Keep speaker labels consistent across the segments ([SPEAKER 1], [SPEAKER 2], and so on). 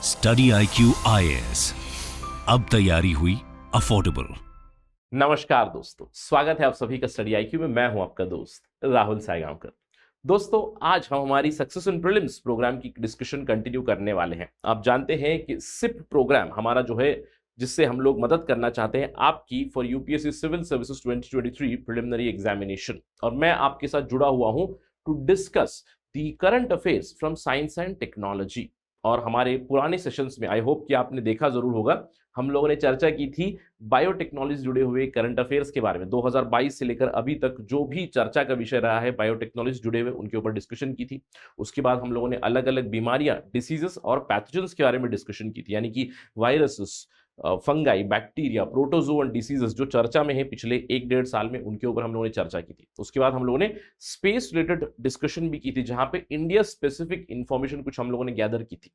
[SPEAKER 1] Study IQ IAS, अब तैयारी हुई अफोर्डेबल।
[SPEAKER 2] नमस्कार दोस्तों, स्वागत है आप सभी का स्टडी IQ में। मैं हूं आपका दोस्त राहुल सायगांवकर। दोस्तों, आज हम हमारी सक्सेस इन प्रीलिम्स प्रोग्राम की डिस्कशन कंटिन्यू करने वाले हैं। आप जानते हैं कि सिप प्रोग्राम हमारा जो है, जिससे हम लोग मदद करना चाहते हैं आपकी for UPSC civil services 2023 preliminary examination, और मैं आपके साथ जुड़ा हुआ हूं to discuss the current affairs from science and technology. और हमारे पुराने सेशंस में आई होप कि आपने देखा जरूर होगा, हम लोगों ने चर्चा की थी बायोटेक्नोलॉजी जुड़े हुए करंट अफेयर्स के बारे में। 2022 से लेकर अभी तक जो भी चर्चा का विषय रहा है बायोटेक्नोलॉजी जुड़े हुए, उनके ऊपर डिस्कशन की थी। उसके बाद हम लोगों ने अलग अलग बीमारियां, डिसीजेस और पैथोजेंस के बारे में डिस्कशन की थी, यानी कि viruses, fungi, bacteria, protozoan diseases जो चर्चा में है पिछले 1-1.5 साल में, उनके ऊपर हम लोगों ने चर्चा की थी। उसके बाद हम लोगों ने स्पेस रिलेटेड डिस्कशन भी की थी, जहां पे इंडिया स्पेसिफिक इंफॉर्मेशन कुछ हम लोगों ने गैदर की थी।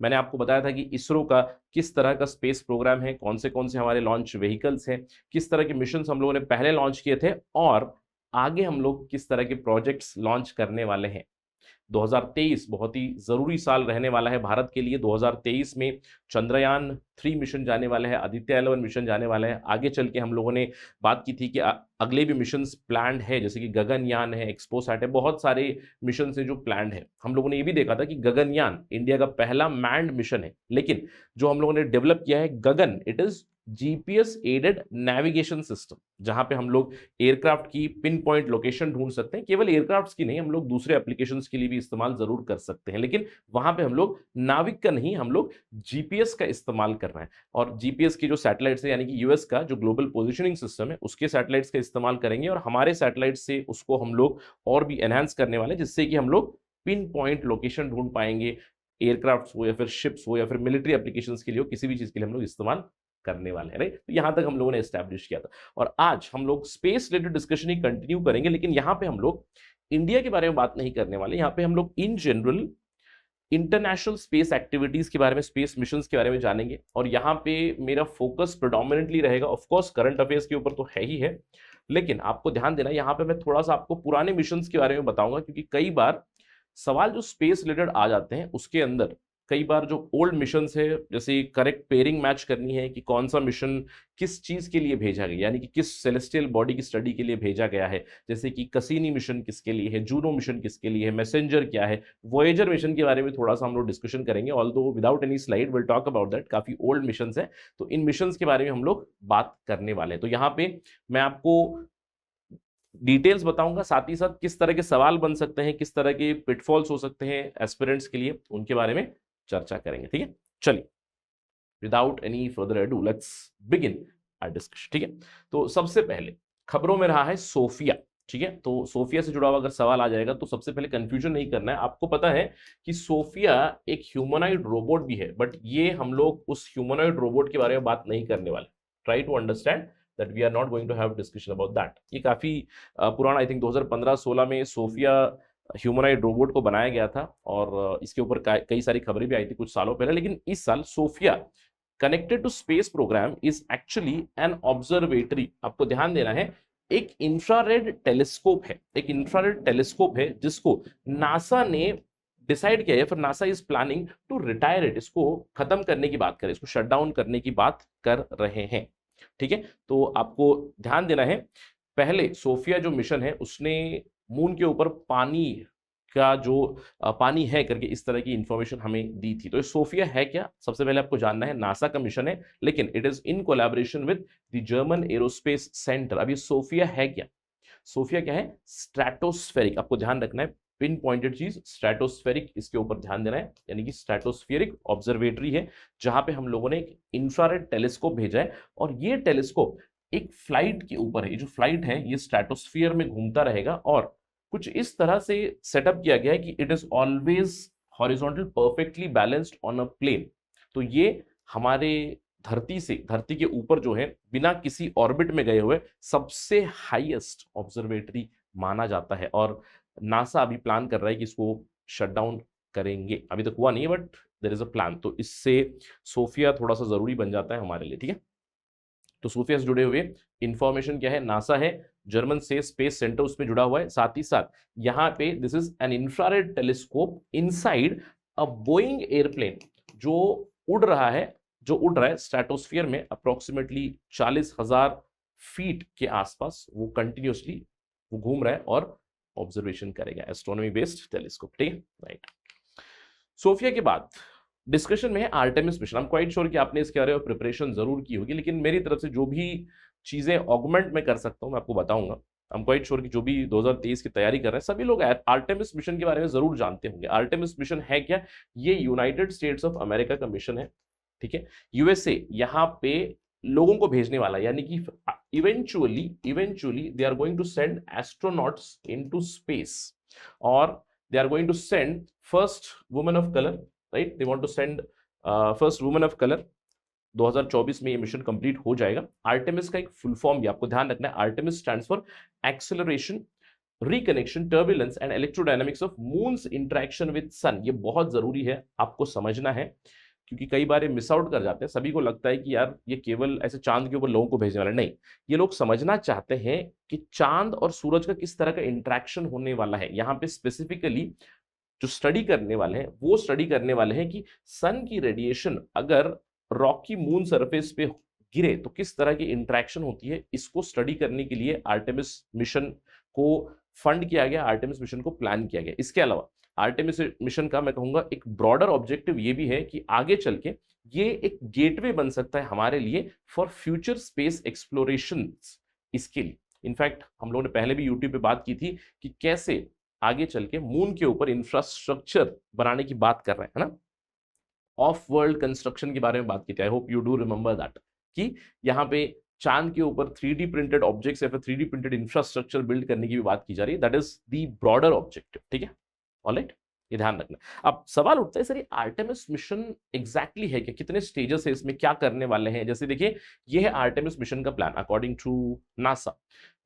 [SPEAKER 2] मैंने आपको बताया था कि इसरो का किस तरह का स्पेस प्रोग्राम है, कौन से हमारे लॉन्च व्हीकल्स हैं, किस तरह के मिशन हम लोगों ने पहले लॉन्च किए थे, और आगे हम लोग किस तरह के प्रोजेक्ट्स लॉन्च करने वाले हैं। 2023 बहुत ही जरूरी साल रहने वाला है भारत के लिए। 2023 में चंद्रयान 3 मिशन जाने वाला है, आदित्य 11 मिशन जाने वाला है। आगे चल के हम लोगों ने बात की थी कि अगले भी मिशंस प्लान्ड है, जैसे कि गगनयान है, एक्सपोसैट है, बहुत सारे मिशन है जो प्लान्ड है। हम लोगों ने ये भी देखा था कि गगनयान इंडिया का पहला मैन्ड मिशन है, लेकिन जो हम लोगों ने डेवलप किया है Gagan, it is GPS aided navigation system, जहां पे हम लोग एयरक्राफ्ट की पिन पॉइंट लोकेशन ढूंढ सकते हैं। केवल एयरक्राफ्ट्स की नहीं, हम लोग दूसरे एप्लीकेशंस के लिए भी इस्तेमाल जरूर कर सकते हैं, लेकिन वहां पे हम लोग नाविक का नहीं, हम लोग जीपीएस का इस्तेमाल कर रहे हैं। और जीपीएस की जो सैटेलाइट्स है, यानी कि यूएस का जो ग्लोबल पोजिशनिंग सिस्टम है, उसके सैटेलाइट्स का इस्तेमाल करेंगे, और हमारे सैटेलाइट से उसको हम लोग और भी एनहांस करने वाले हैं, जिससे कि हम लोग पिन पॉइंट लोकेशन ढूंढ पाएंगे। एयरक्राफ्ट हो या फिर शिप्स हो या फिर मिलिट्री एप्लीकेशंस के लिए हो, किसी भी चीज के लिए हम लोग इस्तेमाल करने वाले हैं। राइट, तो यहां तक हम लोगों ने एस्टैब्लिश किया था। और आज हम लोग स्पेस रिलेटेड डिस्कशन ही कंटिन्यू करेंगे, लेकिन यहां पे हम लोग इंडिया के बारे में बात नहीं करने वाले। यहां पे हम लोग in general international space activities के बारे में, स्पेस मिशंस के बारे में जानेंगे। और यहाँ पे मेरा फोकस प्रेडोमिनेंटली रहेगा, ऑफ कोर्स करंट अफेयर्स के ऊपर तो है ही है, लेकिन आपको ध्यान देना, यहाँ पे मैं थोड़ा सा आपको पुराने मिशंस के बारे में बताऊंगा, क्योंकि कई बार सवाल जो स्पेस रिलेटेड आ जाते हैं उसके अंदर कई बार जो ओल्ड मिशंस है, जैसे करेक्ट पेयरिंग मैच करनी है कि कौन सा मिशन किस चीज के लिए भेजा गया, यानी कि किस सेलेस्टियल बॉडी की स्टडी के लिए भेजा गया है। जैसे कि कसीनी मिशन किसके लिए है, जूनो मिशन किसके लिए है, मैसेंजर क्या है, वॉयेजर मिशन के बारे में थोड़ा सा हम लोग डिस्कशन करेंगे। Although without any slide will talk about that, काफी ओल्ड मिशंस है, तो इन मिशंस के बारे में हम लोग बात करने वाले हैं। तो यहाँ पे मैं आपको डिटेल्स बताऊंगा, साथ ही साथ किस तरह के सवाल बन सकते हैं, किस तरह के पिटफॉल्स हो सकते हैं एस्पिरेंट्स के लिए, उनके बारे में चर्चा करेंगे। ठीक है, चलिए without any further ado let's begin our discussion. ठीक है, तो सबसे पहले खबरों में रहा है सोफिया। ठीक है, तो सोफिया से जुड़ा हुआ अगर सवाल आ जाएगा तो सबसे पहले कंफ्यूजन नहीं करना है। आपको पता है कि सोफिया एक ह्यूमनॉइड रोबोट भी है, बट ये हम लोग उस ह्यूमनॉइड रोबोट के बारे में बात नहीं करने वाले। Try to understand that we are not going to have discussion about that. ये काफी पुराना, आई थिंक 2015-16 में सोफिया ह्यूमनॉइड रोबोट को बनाया गया था, और इसके ऊपर कई सारी खबरें भी आई थी कुछ सालों पहले। लेकिन इस साल SOFIA connected to space programme is actually an observatory. आपको ध्यान देना है, एक इंफ्रारेड टेलीस्कोप है, एक इंफ्रारेड टेलीस्कोप है जिसको नासा ने डिसाइड किया है, फिर NASA is planning to retire it, इसको खत्म करने की बात करें, इसको शट डाउन करने की बात कर रहे हैं। ठीक है, तो आपको ध्यान देना है, पहले सोफिया जो मिशन है उसने मून के ऊपर पानी का जो पानी है करके इस तरह की इंफॉर्मेशन हमें दी थी। तो ये सोफिया है क्या, सबसे पहले आपको जानना है। नासा का मिशन है, लेकिन it is in collaboration with the German aerospace centre. अब ये सोफिया है क्या, सोफिया क्या है, स्ट्रेटोस्फेरिक। आपको ध्यान रखना है, पिन पॉइंटेड चीज स्ट्रेटोस्फेरिक, इसके ऊपर ध्यान देना है, यानी कि स्ट्रेटोस्फेरिक ऑब्जर्वेटरी है, जहां पे हम लोगों ने एक इंफ्रारेड टेलीस्कोप भेजा है। और ये टेलीस्कोप एक फ्लाइट के ऊपर है, ये जो फ्लाइट है ये स्ट्रेटोस्फियर में घूमता रहेगा, और कुछ इस तरह से सेटअप किया गया है कि it is always horizontal, perfectly balanced on a plane. तो ये हमारे धरती से, धरती के ऊपर जो है, बिना किसी ऑर्बिट में गए हुए सबसे हाईएस्ट ऑब्जर्वेटरी माना जाता है। और नासा अभी प्लान कर रहा है कि इसको शट डाउन करेंगे, अभी तक हुआ नहीं है, but there is a plan. तो इससे सोफिया थोड़ा सा जरूरी बन जाता है हमारे लिए। ठीक है, तो सोफिया से जुड़े हुए इंफॉर्मेशन क्या है, नासा है, जर्मन से स्पेस सेंटर उसमें जुड़ा हुआ है, साथ ही साथ यहाँ पे this is an infrared telescope inside a Boeing airplane. जो उड़ रहा है स्ट्रेटोस्फियर में अप्रोक्सीमेटली 40,000 फीट के आसपास, वो कंटिन्यूसली वो घूम रहा है और ऑब्जर्वेशन करेगा, एस्ट्रोनॉमी बेस्ड टेलीस्कोप, ठीक है, राइट। सोफिया के बाद डिस्कशन में है Artemis mission. I am quite sure कि आपने इसके बारे में प्रिपरेशन जरूर की होगी, लेकिन मेरी तरफ से जो भी चीजें ऑगमेंट में कर सकता हूं मैं आपको बताऊंगा। आई एम क्वाइट श्योर कि जो भी 2023 की तैयारी कर रहे हैं सभी लोग आर्टेमिस मिशन के बारे में जरूर जानते होंगे। आर्टेमिस मिशन है क्या? ये यूनाइटेड स्टेट्स ऑफ अमेरिका का मिशन है, ठीक है। यूएसए यहाँ पे लोगों को भेजने वाला है, यानी कि eventually they are going to send astronauts into space, और they are going to send first woman of color, right? They want to send first woman of color। 2024 में ये मिशन कंप्लीट हो जाएगा। आर्टेमिस का एक फुल फॉर्म भी आपको ध्यान रखना है, Artemis stands for acceleration, reconnection, turbulence and electrodynamics of moon's interaction with sun. ये बहुत जरूरी है, आपको समझना है, क्योंकि कई बार ये मिस आउट कर जाते हैं। सभी को लगता है कि यार ये केवल ऐसे चांद के ऊपर लोगों को भेजने वाला नहीं, ये लोग समझना चाहते हैं कि चांद और सूरज का किस तरह का इंटरेक्शन होने वाला है। यहाँ पे स्पेसिफिकली जो स्टडी करने वाले हैं वो स्टडी करने वाले हैं कि सन की रेडिएशन अगर रॉकी मून सरफेस पे गिरे तो किस तरह की इंटरेक्शन होती है। इसको स्टडी करने के लिए आर्टेमिस मिशन को फंड किया गया, आर्टेमिस मिशन को प्लान किया गया। इसके अलावा आर्टेमिस मिशन का मैं कहूंगा एक ब्रॉडर ऑब्जेक्टिव ये भी है कि आगे चल के ये एक गेटवे बन सकता है हमारे लिए फॉर फ्यूचर स्पेस एक्सप्लोरेशन। इसके लिए इनफैक्ट हम लोगों ने पहले भी यूट्यूब पे बात की थी कि कैसे आगे चल के मून के ऊपर इंफ्रास्ट्रक्चर बनाने की बात कर रहे हैं, है ना। ऑफ वर्ल्ड कंस्ट्रक्शन के बारे में बात की थी, I hope you do remember that, कि यहाँ पे चांद के ऊपर 3D प्रिंटेड ऑब्जेक्ट्स या फिर 3D प्रिंटेड इंफ्रास्ट्रक्चर बिल्ड करने की भी बात की जा रही है। That is the broader objective, ठीक है, ऑलराइट, ये ध्यान रखना। अब सवाल उठता है सर ये आर्टेमिस मिशन एग्जैक्टली है क्या, कितने स्टेजेस है इसमें, क्या करने वाले हैं। जैसे देखिए ये है आर्टेमिस मिशन का प्लान अकॉर्डिंग टू नासा।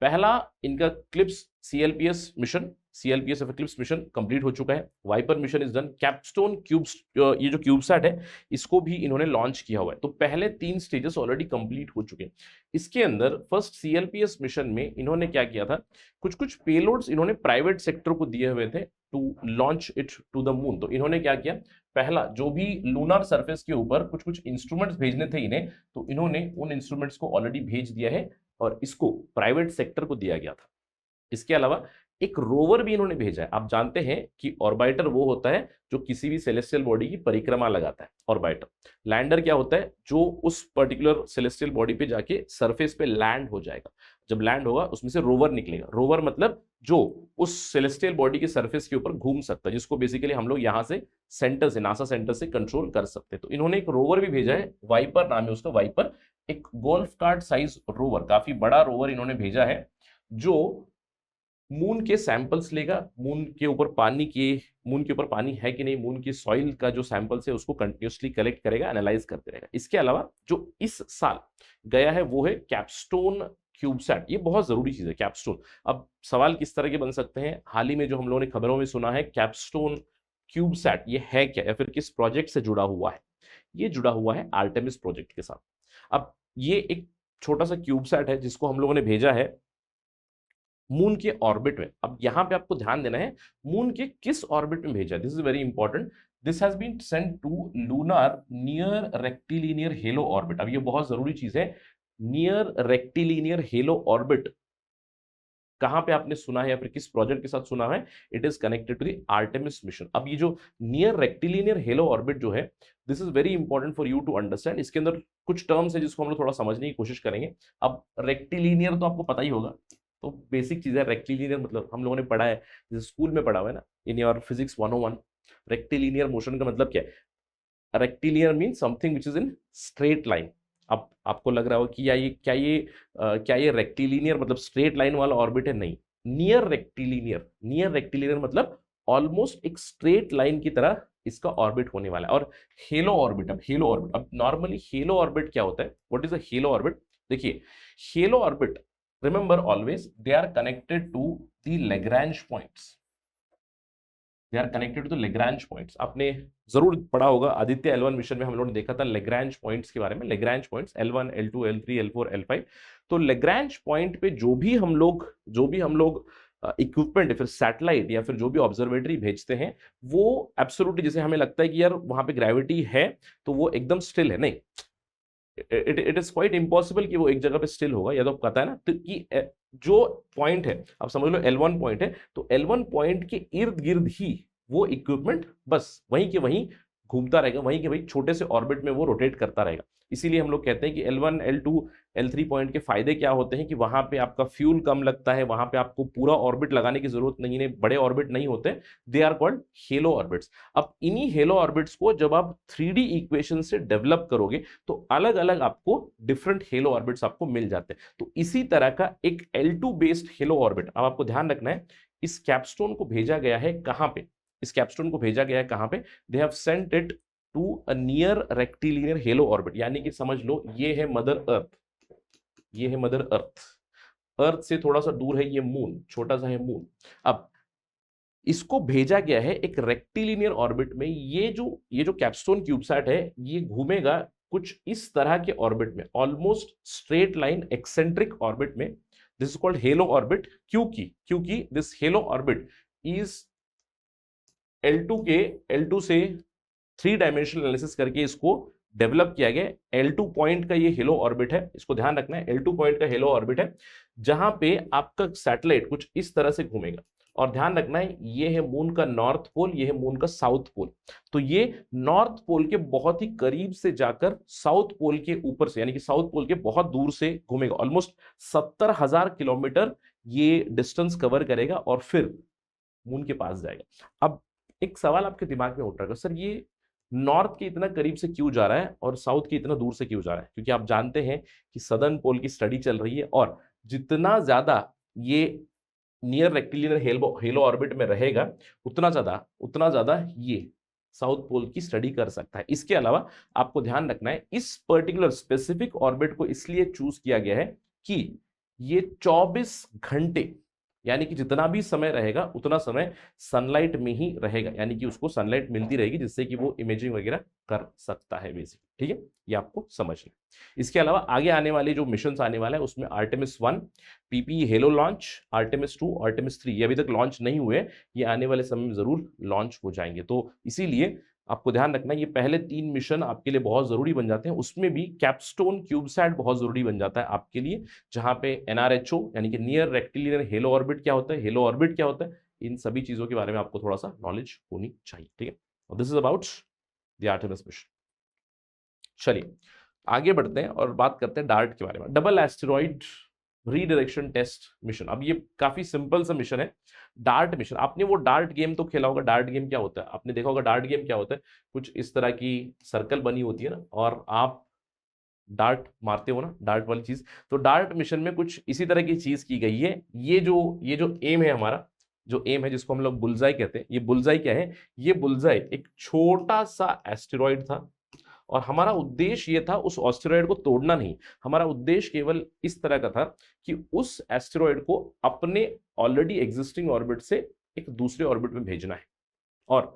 [SPEAKER 2] पहला इनका clips CLPS mission, CLPS clips mission complete हो चुका है। Wiper mission is done. Capstone cubes, ये जो क्यूबसैट है इसको भी इन्होंने लॉन्च किया हुआ है। तो पहले 3 स्टेजेस ऑलरेडी कंप्लीट हो चुके हैं। इसके अंदर फर्स्ट CLPS मिशन में इन्होंने क्या किया था, कुछ पेलोड्स इन्होंने प्राइवेट सेक्टर को दिए हुए थे to launch it to the moon. तो इन्होंने क्या किया, पहला जो भी लूनर सरफेस के ऊपर कुछ इंस्ट्रूमेंट्स भेजने थे इन्हें, तो इन्होंने उन इंस्ट्रूमेंट्स को ऑलरेडी भेज दिया है और इसको प्राइवेट सेक्टर को दिया गया था। इसके अलावा एक रोवर भी इन्होंने भेजा है। आप जानते हैं कि ऑर्बिटर वो होता है जो किसी भी सेलेस्टियल बॉडी की परिक्रमा लगाता है, ऑर्बिटर। लैंडर क्या होता है, जो उस पर्टिकुलर सेलेस्टियल बॉडी पे जाके सरफेस पे लैंड हो जाएगा। जब लैंड होगा उसमें से रोवर निकलेगा। रोवर मतलब जो उस सेलेस्टियल बॉडी के सरफेस के ऊपर घूम सकता है, जिसको बेसिकली हम लोग यहाँ से सेंटर से, नासा सेंटर से कंट्रोल कर सकते हैं। तो इन्होंने एक रोवर भी भेजा है, वाइपर नाम है उसका, वाइपर, एक गोल्फ कार्ट साइज रोवर, काफी बड़ा रोवर इन्होंने भेजा है, जो मून के सैंपल्स लेगा। मून के ऊपर पानी है कि नहीं, मून की सॉइल का जो सैंपल्स है उसको कंटिन्यूसली कलेक्ट करेगा, एनालाइज करते रहेगा। इसके अलावा जो इस साल गया है वो है कैपस्टोन क्यूबसैट। ये बहुत जरूरी चीज है कैपस्टोन। अब सवाल किस तरह के बन सकते हैं, हाल ही में जो हम लोगों ने खबरों में सुना है कैपस्टोन क्यूबसैट, ये है क्या या फिर किस प्रोजेक्ट से जुड़ा हुआ है। ये जुड़ा हुआ है आर्टेमिस प्रोजेक्ट के साथ। अब ये एक छोटा सा क्यूबसैट है जिसको हम लोगों ने भेजा है मून के ऑर्बिट में। अब यहां पे आपको ध्यान देना है मून के किस ऑर्बिट में भेजा है, this is very important. This has been sent to lunar near rectilinear halo orbit. अब ये बहुत जरूरी चीज है, नियर रेक्टिलिनियर हेलो ऑर्बिट कहां पे आपने सुना है या फिर किस प्रोजेक्ट के साथ सुना है, it is connected to the Artemis mission. अब ये जो नियर रेक्टिलिनियर हेलो ऑर्बिट जो है, this is very important for you to understand. इसके अंदर कुछ टर्म्स है जिसको हम लोग थोड़ा समझने की कोशिश करेंगे। अब रेक्टिलिनियर तो आपको पता ही होगा, तो बेसिक चीज है रेक्टिलिनियर, मतलब हम लोगों ने पढ़ा है, जैसे स्कूल में पढ़ा हुआ है ना, in your physics 101। Rectilinear motion का मतलब क्या है, rectilinear mean something which is in straight line. अब आपको लग रहा हो कि क्या ये रेक्टिलिनियर मतलब स्ट्रेट लाइन वाला ऑर्बिट है, नहीं। नियर रेक्टिलिनियर मतलब ऑलमोस्ट एक स्ट्रेट लाइन की तरह इसका ऑर्बिट होने वाला है। और हेलो ऑर्बिट, अब नॉर्मली हेलो ऑर्बिट क्या होता है, what is a halo orbit. देखिए halo orbit, remember always they are connected to the Lagrange points, आपने जरूर पढ़ा होगा, आदित्य L1 मिशन में हम लोगों ने देखा था Lagrange points के बारे में। Lagrange points L1 L2 L3 L4 L5। तो Lagrange point पे जो भी हम लोग इक्विपमेंट या फिर सैटेलाइट या फिर जो भी ऑब्जर्वेटरी भेजते हैं वो एब्सोल्युटली, जैसे हमें लगता है कि यार वहां पे ग्रेविटी है तो वो एकदम स्टिल है, नहीं, इट इज क्वाइट इम्पॉसिबल कि वो एक जगह पे स्टिल होगा। या तो पता है ना तो कि जो पॉइंट है, आप समझ लो L1 पॉइंट है, तो L1 पॉइंट के इर्द गिर्द ही वो इक्विपमेंट बस वहीं के वहीं घूमता रहेगा, वहीं के वहीं छोटे से ऑर्बिट में वो रोटेट करता रहेगा। इसीलिए हम लोग कहते हैं कि L1, L2, L3 पॉइंट के फायदे क्या होते हैं कि वहां पे आपका फ्यूल कम लगता है, वहां पे आपको पूरा ऑर्बिट लगाने की जरूरत नहीं है, बड़े ऑर्बिट नहीं होते, they are called halo orbits. अब इन्हीं हेलो ऑर्बिट्स को जब आप 3D इक्वेशन से डेवलप करोगे तो अलग अलग आपको डिफरेंट हेलो ऑर्बिट्स आपको मिल जाते हैं। तो इसी तरह का एक L2 बेस्ड हेलो ऑर्बिट, अब आपको ध्यान रखना है इस कैपस्टोन को भेजा गया है कहां पे, इस कैपस्टोन को भेजा गया है कहां पे, they have sent it to a near rectilinear halo orbit, यानी कि समझ लो ये है मदर अर्थ, ये है मदर अर्थ, अर्थ से थोड़ा सा दूर है ये मून, छोटा सा है मून। अब इसको भेजा गया है एक रेक्टिलिनियर ऑर्बिट में। ये जो कैपस्टोन क्यूबसैट है ये घूमेगा कुछ इस तरह के ऑर्बिट में, almost straight line eccentric orbit में। This is called halo orbit, क्योंकि this halo orbit is L2 से 3 डायमेंशनल एनालिसिस करके इसको डेवलप किया गया। L2 पॉइंट का ये हेलो ऑर्बिट है, इसको ध्यान रखना है, L2 पॉइंट का हेलो ऑर्बिट है जहां पे आपका सैटेलाइट कुछ इस तरह से घूमेगा। और ध्यान रखना है ये है मून का नॉर्थ पोल, ये है मून का साउथ पोल। तो ये नॉर्थ पोल के बहुत ही करीब से जाकर साउथ पोल के ऊपर से, यानी कि साउथ पोल के बहुत दूर से घूमेगा, ऑलमोस्ट 70,000 किलोमीटर ये डिस्टेंस कवर करेगा और फिर मून के पास जाएगा। अब एक सवाल आपके दिमाग में उठ रहा है, सर ये नॉर्थ के इतना करीब से क्यों जा रहा है और साउथ के इतना दूर से क्यों जा रहा है? क्योंकि आप जानते हैं कि सदर्न पोल की स्टडी चल रही है और जितना ज्यादा ये नियर रेक्टिलिनियर हेलो ऑर्बिट में रहेगा उतना ज्यादा ये साउथ पोल की स्टडी कर सकता है। इसके अलावा आपको ध्यान रखना है इस पर्टिकुलर स्पेसिफिक ऑर्बिट को इसलिए चूज किया गया है कि ये 24 घंटे, यानी कि जितना भी समय रहेगा उतना समय सनलाइट में ही रहेगा, यानी कि उसको सनलाइट मिलती रहेगी जिससे कि वो इमेजिंग वगैरह कर सकता है बेसिक। ठीक है, ये आपको समझना। इसके अलावा आगे आने वाले जो मिशन आने वाला है उसमें Artemis 1, PP hello launch, Artemis 2, Artemis 3 ये अभी तक लॉन्च नहीं हुए, ये आने वाले समय में जरूर लॉन्च हो जाएंगे। तो इसीलिए आपको ध्यान रखना ये पहले 3 मिशन आपके लिए बहुत जरूरी बन जाते हैं, उसमें भी कैपस्टोन क्यूबसैट बहुत जरूरी बन जाता है आपके लिए, जहां पे NRHO यानी कि नियर रेक्टिलिनियर हेलो ऑर्बिट क्या होता है, हेलो ऑर्बिट क्या होता है, इन सभी चीजों के बारे में आपको थोड़ा सा नॉलेज होनी चाहिए। ठीक है, this is about the Artemis mission. चलिए आगे बढ़ते हैं और बात करते हैं डार्ट के बारे में, double asteroid redirection test mission. अब ये काफी सिंपल सा मिशन है, डार्ट मिशन। आपने वो डार्ट गेम तो खेला होगा, डार्ट गेम क्या होता है आपने देखा होगा, डार्ट गेम क्या होता है, कुछ इस तरह की सर्कल बनी होती है ना और आप डार्ट मारते हो ना, डार्ट वाली चीज। तो डार्ट मिशन में कुछ इसी तरह की चीज की गई है। ये जो एम है हमारा, जो एम है जिसको हम लोग बुलजाई कहते हैं, ये बुलजाई क्या है, ये बुलजाई एक छोटा सा एस्टेरॉइड था और हमारा उद्देश्य ये था उस एस्टेरॉइड को तोड़ना नहीं, हमारा उद्देश्य केवल इस तरह का था कि उस एस्टेरॉइड को अपने ऑलरेडी एग्जिस्टिंग ऑर्बिट से एक दूसरे ऑर्बिट में भेजना है। और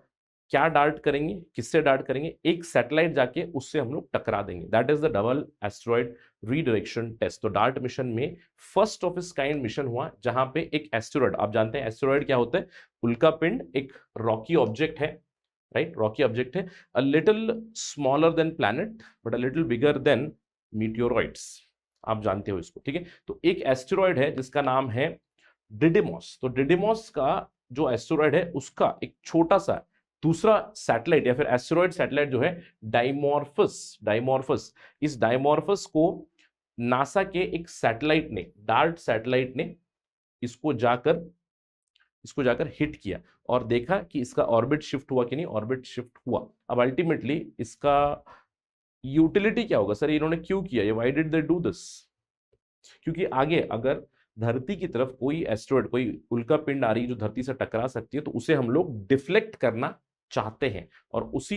[SPEAKER 2] क्या डार्ट करेंगे, किससे डार्ट करेंगे, एक सैटेलाइट जाके उससे हम लोग टकरा देंगे। That is the double asteroid redirection test. तो डार्ट मिशन में फर्स्ट ऑफ इस काइंड मिशन हुआ जहां पे एक एस्टेरॉइड, आप जानते हैं एस्टेरॉइड क्या होता है, उल्का पिंड, एक रॉकी ऑब्जेक्ट है, राइट, रॉकी ऑब्जेक्ट है, a little smaller than planet but a little bigger than meteoroids, आप जानते हो इसको। ठीक है, तो एक एस्टेरॉइड है जिसका नाम है डिडिमॉस। तो डिडिमॉस का जो एस्टेरॉइड है उसका एक छोटा सा दूसरा सैटेलाइट या फिर एस्टेरॉइड सैटेलाइट जो है डाइमॉर्फस, इस डाइमॉर्फस को नासा के एक सैटेलाइट ने, डार्ट सैटेलाइट ने इसको जाकर हिट किया और देखा कि इसका ऑर्बिट शिफ्ट हुआ कि नहीं, ऑर्बिट शिफ्ट हुआ। अब अल्टीमेटली इसका यूटिलिटी क्या होगा, सर इन्होंने क्यों किया ये, why did they do this? क्योंकि आगे अगर धरती की तरफ कोई एस्टेरॉइड, कोई उल्का पिंड आ रही है जो धरती से टकरा सकती है, तो उसे हम लोग डिफ्लेक्ट करना चाहते हैं और उसी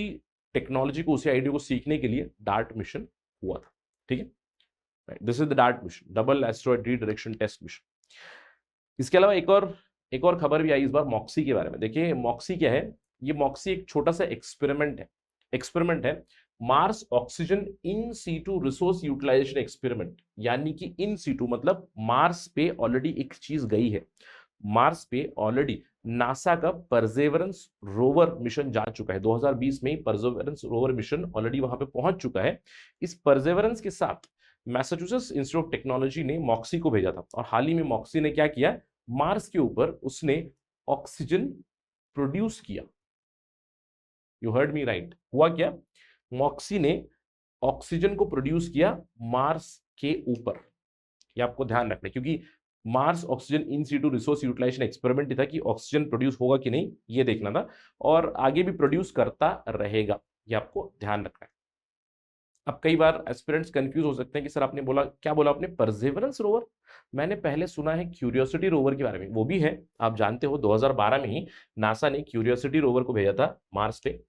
[SPEAKER 2] टेक्नोलॉजी को, उसी आइडिया को सीखने के लिए डार्ट मिशन हुआ था। ठीक है, this is the DART mission, double asteroid redirection test mission. इसके अलावा एक और खबर भी आई इस बार मॉक्सी के बारे में। देखिए मॉक्सी क्या है, ये मॉक्सी एक छोटा सा एक्सपेरिमेंट है, Mars oxygen in situ resource utilisation experiment, यानी कि इन सीटू मतलब मार्स पे ऑलरेडी एक चीज गई है मार्स पे ऑलरेडी नासा का परसेवरेंस रोवर मिशन जा चुका है। 2020 में ही परसेवरेंस रोवर मिशन ऑलरेडी वहां पे पहुंच चुका है। इस परसेवरेंस के साथ मैसाचुसेट्स इंस्टीट्यूट ऑफ टेक्नोलॉजी ने मॉक्सी को भेजा था, और हाल ही में मॉक्सी ने क्या किया, मार्स के ऊपर उसने ऑक्सीजन प्रोड्यूस किया। You heard me right. हुआ क्या, मॉक्सी ने ऑक्सीजन को प्रोड्यूस किया मार्स के ऊपर। ये आपको ध्यान रखना है, क्योंकि Mars oxygen in situ resource utilisation experiment था कि ऑक्सीजन प्रोड्यूस होगा कि नहीं, ये देखना था, और आगे भी प्रोड्यूस करता रहेगा, ये आपको ध्यान रखना है। अब कई बार एस्पिरेंट्स कंफ्यूज हो सकते हैं कि सर आपने बोला, क्या बोला आपने, परसेवरेंस रोवर? मैंने पहले सुना है क्यूरियोसिटी रोवर के बारे में, वो भी है, आप जानते हो 2012 में ही नासा ने क्यूरियोसिटी रोवर को भेजा था मार्स पे,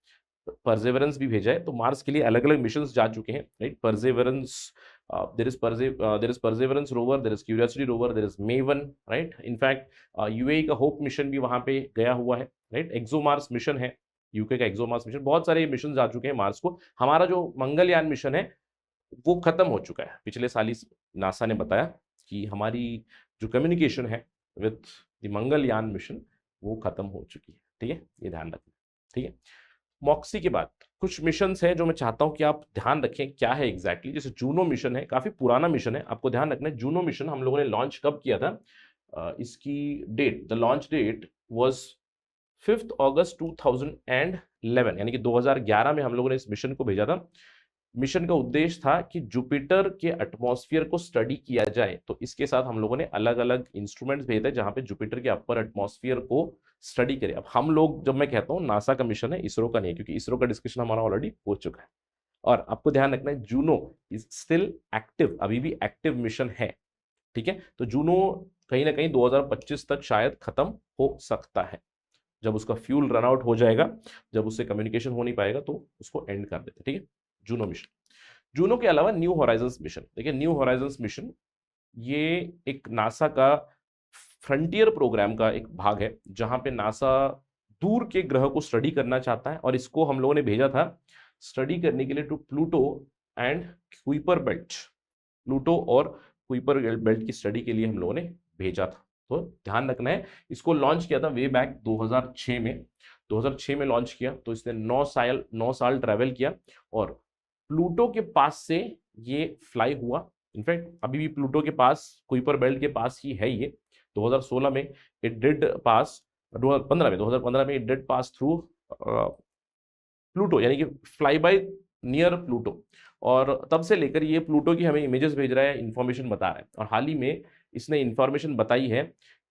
[SPEAKER 2] परसेवरेंस भी भेजा है। तो मार्स के लिए अलग अलग मिशन जा चुके हैं, right. Perseverance, there is Perseverance rover, there is Curiosity rover, there is MAVEN, right. In fact UAE का होप मिशन भी वहां पे गया हुआ है, राइट। एक्सोमार्स मिशन है, यूके का एक्सोमार्स मिशन, बहुत सारे मिशन आ चुके हैं मार्स को। हमारा जो मंगलयान मिशन है वो खत्म हो चुका है पिछले साल ही। नासा ने बताया कि हमारी जो कम्युनिकेशन है विथ द मंगलयान मिशन वो खत्म हो चुकी है, ठीक है, ये ध्यान रखना, ठीक है। मॉक्सी के बाद कुछ मिशन है जो मैं चाहता हूं कि आप ध्यान रखें क्या है एग्जैक्टली। जैसे जूनो मिशन है, काफी पुराना मिशन है, आपको ध्यान रखना है। जूनो मिशन हम लोगों ने लॉन्च कब किया था, इसकी date, the launch date was 5 August 2011, यानी कि 2011 में हम लोगों ने इस मिशन को भेजा था। मिशन का उद्देश्य था कि जुपिटर के एटमॉस्फेयर को स्टडी किया जाए। तो इसके साथ हम लोगों ने अलग अलग इंस्ट्रूमेंट्स भेजे थे जहां पे जुपिटर के अपर एटमॉस्फेयर को स्टडी करें। अब हम लोग, जब मैं कहता हूं नासा का मिशन है, इसरो का नहीं है, क्योंकि इसरो का डिस्कशन हमारा ऑलरेडी हो चुका है। और आपको ध्यान रखना है, जूनो इज स्टिल एक्टिव, अभी भी एक्टिव मिशन है, ठीक है। तो जूनो कहीं ना कहीं 2025 तक शायद खत्म हो सकता है, जब उसका फ्यूल रन आउट हो जाएगा, जब उससे कम्युनिकेशन हो नहीं पाएगा तो उसको एंड कर देते, ठीक है। जूनो मिशन, जूनो के अलावा न्यू होराइजन्स मिशन, देखिए न्यू होराइजन्स मिशन ये एक नासा का फ्रंटियर प्रोग्राम का एक भाग है, जहां पे नासा दूर के ग्रह को स्टडी करना चाहता है। और इसको हम लोगों ने भेजा था स्टडी करने के लिए to Pluto and Kuiper belt. Pluto और कुइपर बेल्ट की स्टडी के लिए हम लोगों ने भेजा था। तो ध्यान रखना है, इसको लॉन्च किया था वे बैक 2006 में, 2006 में लॉन्च किया। तो इसने 9 साल ट्रैवल किया और प्लूटो के पास से ये फ्लाई हुआ। इनफैक्ट अभी भी प्लूटो के पास, कुइपर बेल्ट के पास ही है ये। 2016 में इट डिड पास, 2015 में it did pass through Pluto, यानी कि फ्लाई बाय नियर प्लूटो। और तब से लेकर ये प्लूटो की हमें इमेजेस भेज रहा है, इंफॉर्मेशन बता रहा है। और हाल ही में इसने इंफॉर्मेशन बताई है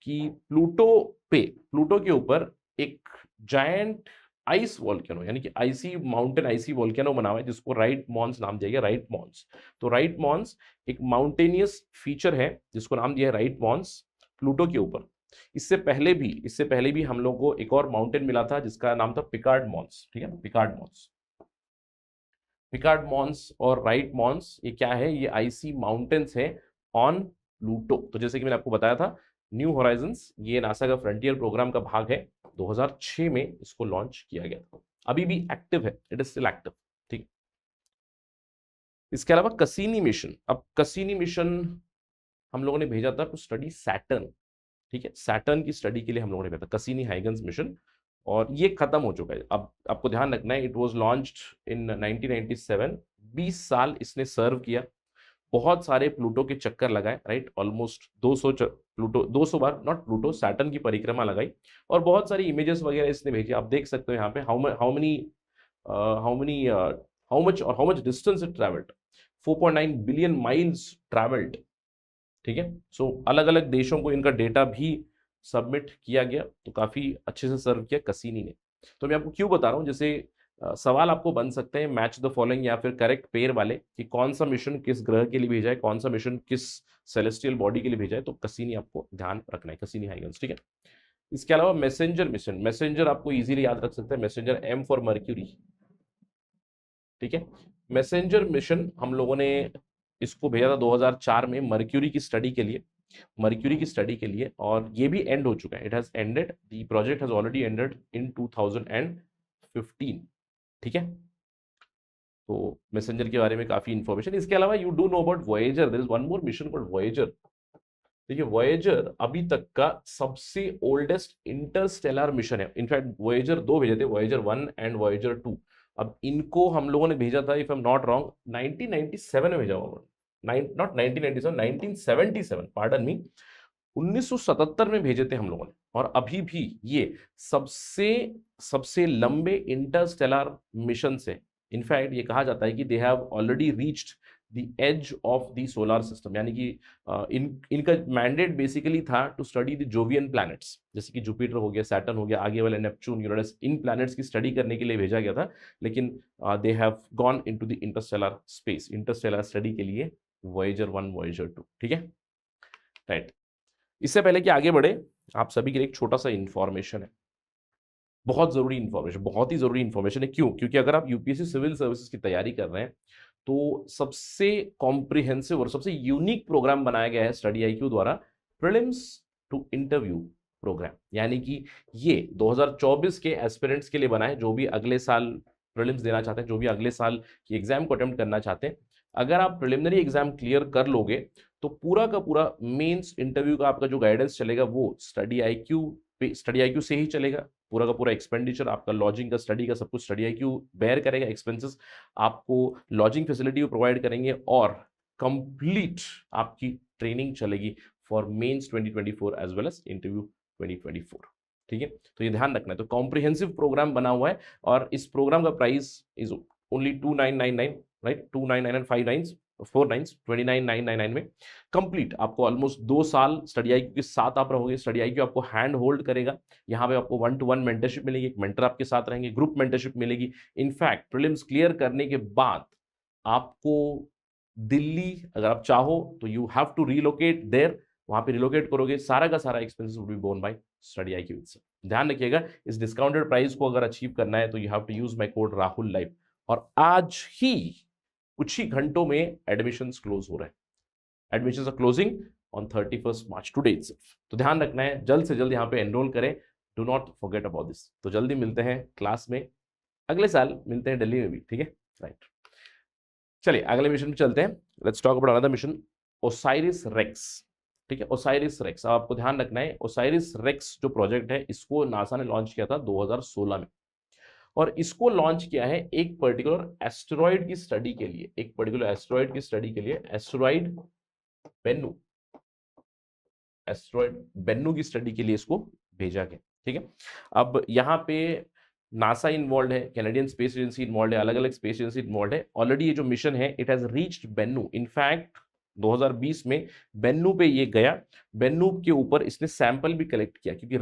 [SPEAKER 2] कि प्लूटो के ऊपर एक जायंट आइस वॉल्केनो, यानी कि आईसी माउंटेन, आईसी वॉल्केनो बना हुआ है, जिसको राइट मॉन्स नाम दिया गया, राइट मॉन्स। तो राइट मॉन्स एक माउंटेनियस फीचर है जिसको नाम दिया है राइट मॉन्स प्लूटो के ऊपर। इससे पहले भी हम लोग को एक और माउंटेन मिला था जिसका नाम था पिकार्ड मॉन्स, ठीक है, पिकार्ड मॉन्स। पिकार्ड मॉन्स और राइट मॉन्स ये क्या है, ये आईसी माउंटेन्स है ऑन प्लूटो। तो जैसे कि मैंने आपको बताया था, न्यू होराइजन्स ये नासा का फ्रंटियर प्रोग्राम का भाग है। 2006 में इसको लॉन्च किया गया था, अभी भी एक्टिव है, इट इज स्टिल एक्टिव, ठीक। इसके अलावा कसीनी मिशन, अब कसीनी मिशन हम लोगों ने भेजा था टू स्टडी सैटर्न, ठीक है। सैटर्न की स्टडी के लिए हम लोगों ने भेजा था कसीनी हाइगन्स मिशन, और ये खत्म हो चुका है। अब आपको ध्यान रखना है, इट वाज लॉन्च्ड इन 1997, 20 साल इसने सर्व किया, बहुत सारे प्लूटो के चक्कर लगाए, right. Almost 200 Pluto, 200 bar, not Pluto, Saturn की परिक्रमा लगाई, और बहुत सारी इमेजेस वगैरह इसने भेजी। आप देख सकते हो यहाँ पे how much distance it travelled, 4.9 billion miles travelled, ठीक है। सो अलग अलग देशों को इनका डेटा भी सबमिट किया गया, तो काफी अच्छे से सर्व किया कसीनी ने। तो मैं आपको क्यों बता रहा हूँ, जैसे सवाल आपको बन सकते हैं मैच द फॉलोइंग या फिर करेक्ट पेयर वाले, कि कौन सा मिशन किस ग्रह के लिए भेजा है, कौन सा मिशन किस सेलेस्टियल बॉडी के लिए भेजा है। तो कसीनी आपको ध्यान रखना है, कसीनी हाइगन्स, ठीक है। इसके अलावा मैसेंजर मिशन, मैसेंजर आपको इजीली याद रख सकते हैं, मैसेंजर एम फॉर मर्क्यूरी, ठीक है। मैसेंजर मिशन हम लोगों ने इसको भेजा था 2004 में मर्क्यूरी की स्टडी के लिए, और ये भी एंड हो चुका है, it has ended, the project has already ended in 2015, ठीक है। तो मैसेंजर के बारे में काफी इंफॉर्मेशन। इसके अलावा you do know about Voyager, there is one more mission called Voyager. देखिए वॉयेजर अभी तक का सबसे ओल्डेस्ट इंटरस्टेलर मिशन है। इनफैक्ट वॉयेजर 2 भेजे थे, वॉयेजर 1 एंड वॉयेजर 2। अब इनको हम लोगों ने भेजा था, if I am not wrong, 1997 में भेजा हुआ, नॉट 1997, 1977, पार्डन मी, 1977 में भेजे थे हम लोगों ने। और अभी भी ये सबसे सबसे लंबे इंटरस्टेलर मिशन से, इनफैक्ट ये कहा जाता है कि they have already reached the edge of the solar system, यानी कि इनका मैंडेट बेसिकली था to study the Jovian planets, जैसे कि जुपिटर हो गया, सैटर्न हो गया, आगे वाले नेपच्यून, यूरेनस, इन प्लैनेट्स की स्टडी करने के लिए भेजा गया था। लेकिन they have gone into the Interstellar space, Interstellar study के लिए वॉयेजर 1, वॉयेजर 2, ठीक है, राइट। इससे पहले कि आगे बढ़े, आप सभी के लिए एक छोटा सा इंफॉर्मेशन है, बहुत जरूरी इंफॉर्मेशन, बहुत ही जरूरी इंफॉर्मेशन है। क्यों? क्योंकि अगर आप यूपीएससी सिविल सर्विसेज की तैयारी कर रहे हैं तो सबसे कॉम्प्रिहेंसिव और सबसे यूनिक प्रोग्राम बनाया गया है स्टडी आईक्यू द्वारा, प्रीलिम्स टू इंटरव्यू प्रोग्राम। यानी कि ये 2024 के एस्पिरेंट्स के लिए बना है, जो भी अगले साल प्रीलिम्स देना चाहते हैं, जो भी अगले साल की एग्जाम को अटेम्प्ट करना चाहते हैं। अगर आप प्रिलिमिनरी एग्जाम क्लियर कर लोगे तो पूरा का पूरा मेंस इंटरव्यू का आपका जो गाइडेंस चलेगा वो स्टडी आईक्यू से ही चलेगा। पूरा का पूरा एक्सपेंडिचर आपका, लॉजिंग का, स्टडी का, सब कुछ स्टडी आईक्यू बेयर करेगा। एक्सपेंसेस आपको लॉजिंग फैसिलिटी प्रोवाइड करेंगे और कंप्लीट आपकी ट्रेनिंग चलेगी for mains 2024 as well as interview 2024, ठीक है। तो ये ध्यान रखना है। तो कॉम्प्रिहेंसिव प्रोग्राम बना हुआ है और इस प्रोग्राम का प्राइस इज ओनली 2999, राइट, 2999 5 9 4 9 29999 में कंप्लीट आपको ऑलमोस्ट 2 साल स्टडी आईक्यू के साथ आप रहोगे। स्टडी आईक्यू आपको हैंड होल्ड करेगा, यहाँ पे आपको 1-to-1 मेंटरशिप मिलेगी, एक मेंटर आपके साथ रहेंगे, ग्रुप मेंटरशिप मिलेगी। इनफैक्ट प्रीलिम्स क्लियर करने के बाद आपको दिल्ली अगर आप चाहो तो you have to relocate there, वहां पे रिलोकेट करोगे, सारा का सारा expenses will be borne by Study IQ itself. ध्यान रखिएगा, इस डिस्काउंटेड प्राइस को अगर अचीव करना है तो you have to use my code Rahul live. और आज ही कुछ ही घंटों में एडमिशंस क्लोज हो रहे हैं। Admissions are closing on 31 March, today itself. तो ध्यान रखना है, जल्द से जल्द यहाँ पे एनरोल करें, do not forget about this. तो जल्दी मिलते हैं क्लास में, अगले साल मिलते हैं दिल्ली में भी, ठीक है, राइट। चलिए अगले मिशन पे चलते हैं। Let's talk about another mission, OSIRIS REx, ठीक है। ओसाइरिस रेक्स, अब आपको ध्यान रखना है, ओसाइरिस रेक्स जो प्रोजेक्ट है इसको नासा ने लॉन्च किया था 2016 में, और इसको लॉन्च किया है एक पर्टिकुलर एस्टेरॉइड की स्टडी के लिए, एक पर्टिकुलर एस्टेरॉइड की स्टडी के लिए, एस्टेरॉइड बेन्नू, एस्टेरॉइड बेन्नू की स्टडी के लिए इसको भेजा गया, ठीक है। अब यहाँ पे नासा इन्वॉल्व है, कैनेडियन स्पेस एजेंसी इन्वॉल्व है, अलग अलग स्पेस एजेंसी इन्वॉल्व है। ऑलरेडी ये जो मिशन है it has reached Bennu. In fact 2020 में बेन्नू पे ये गया, बेन्नू के ऊपर इसने सैंपल भी कलेक्ट किया, क्योंकि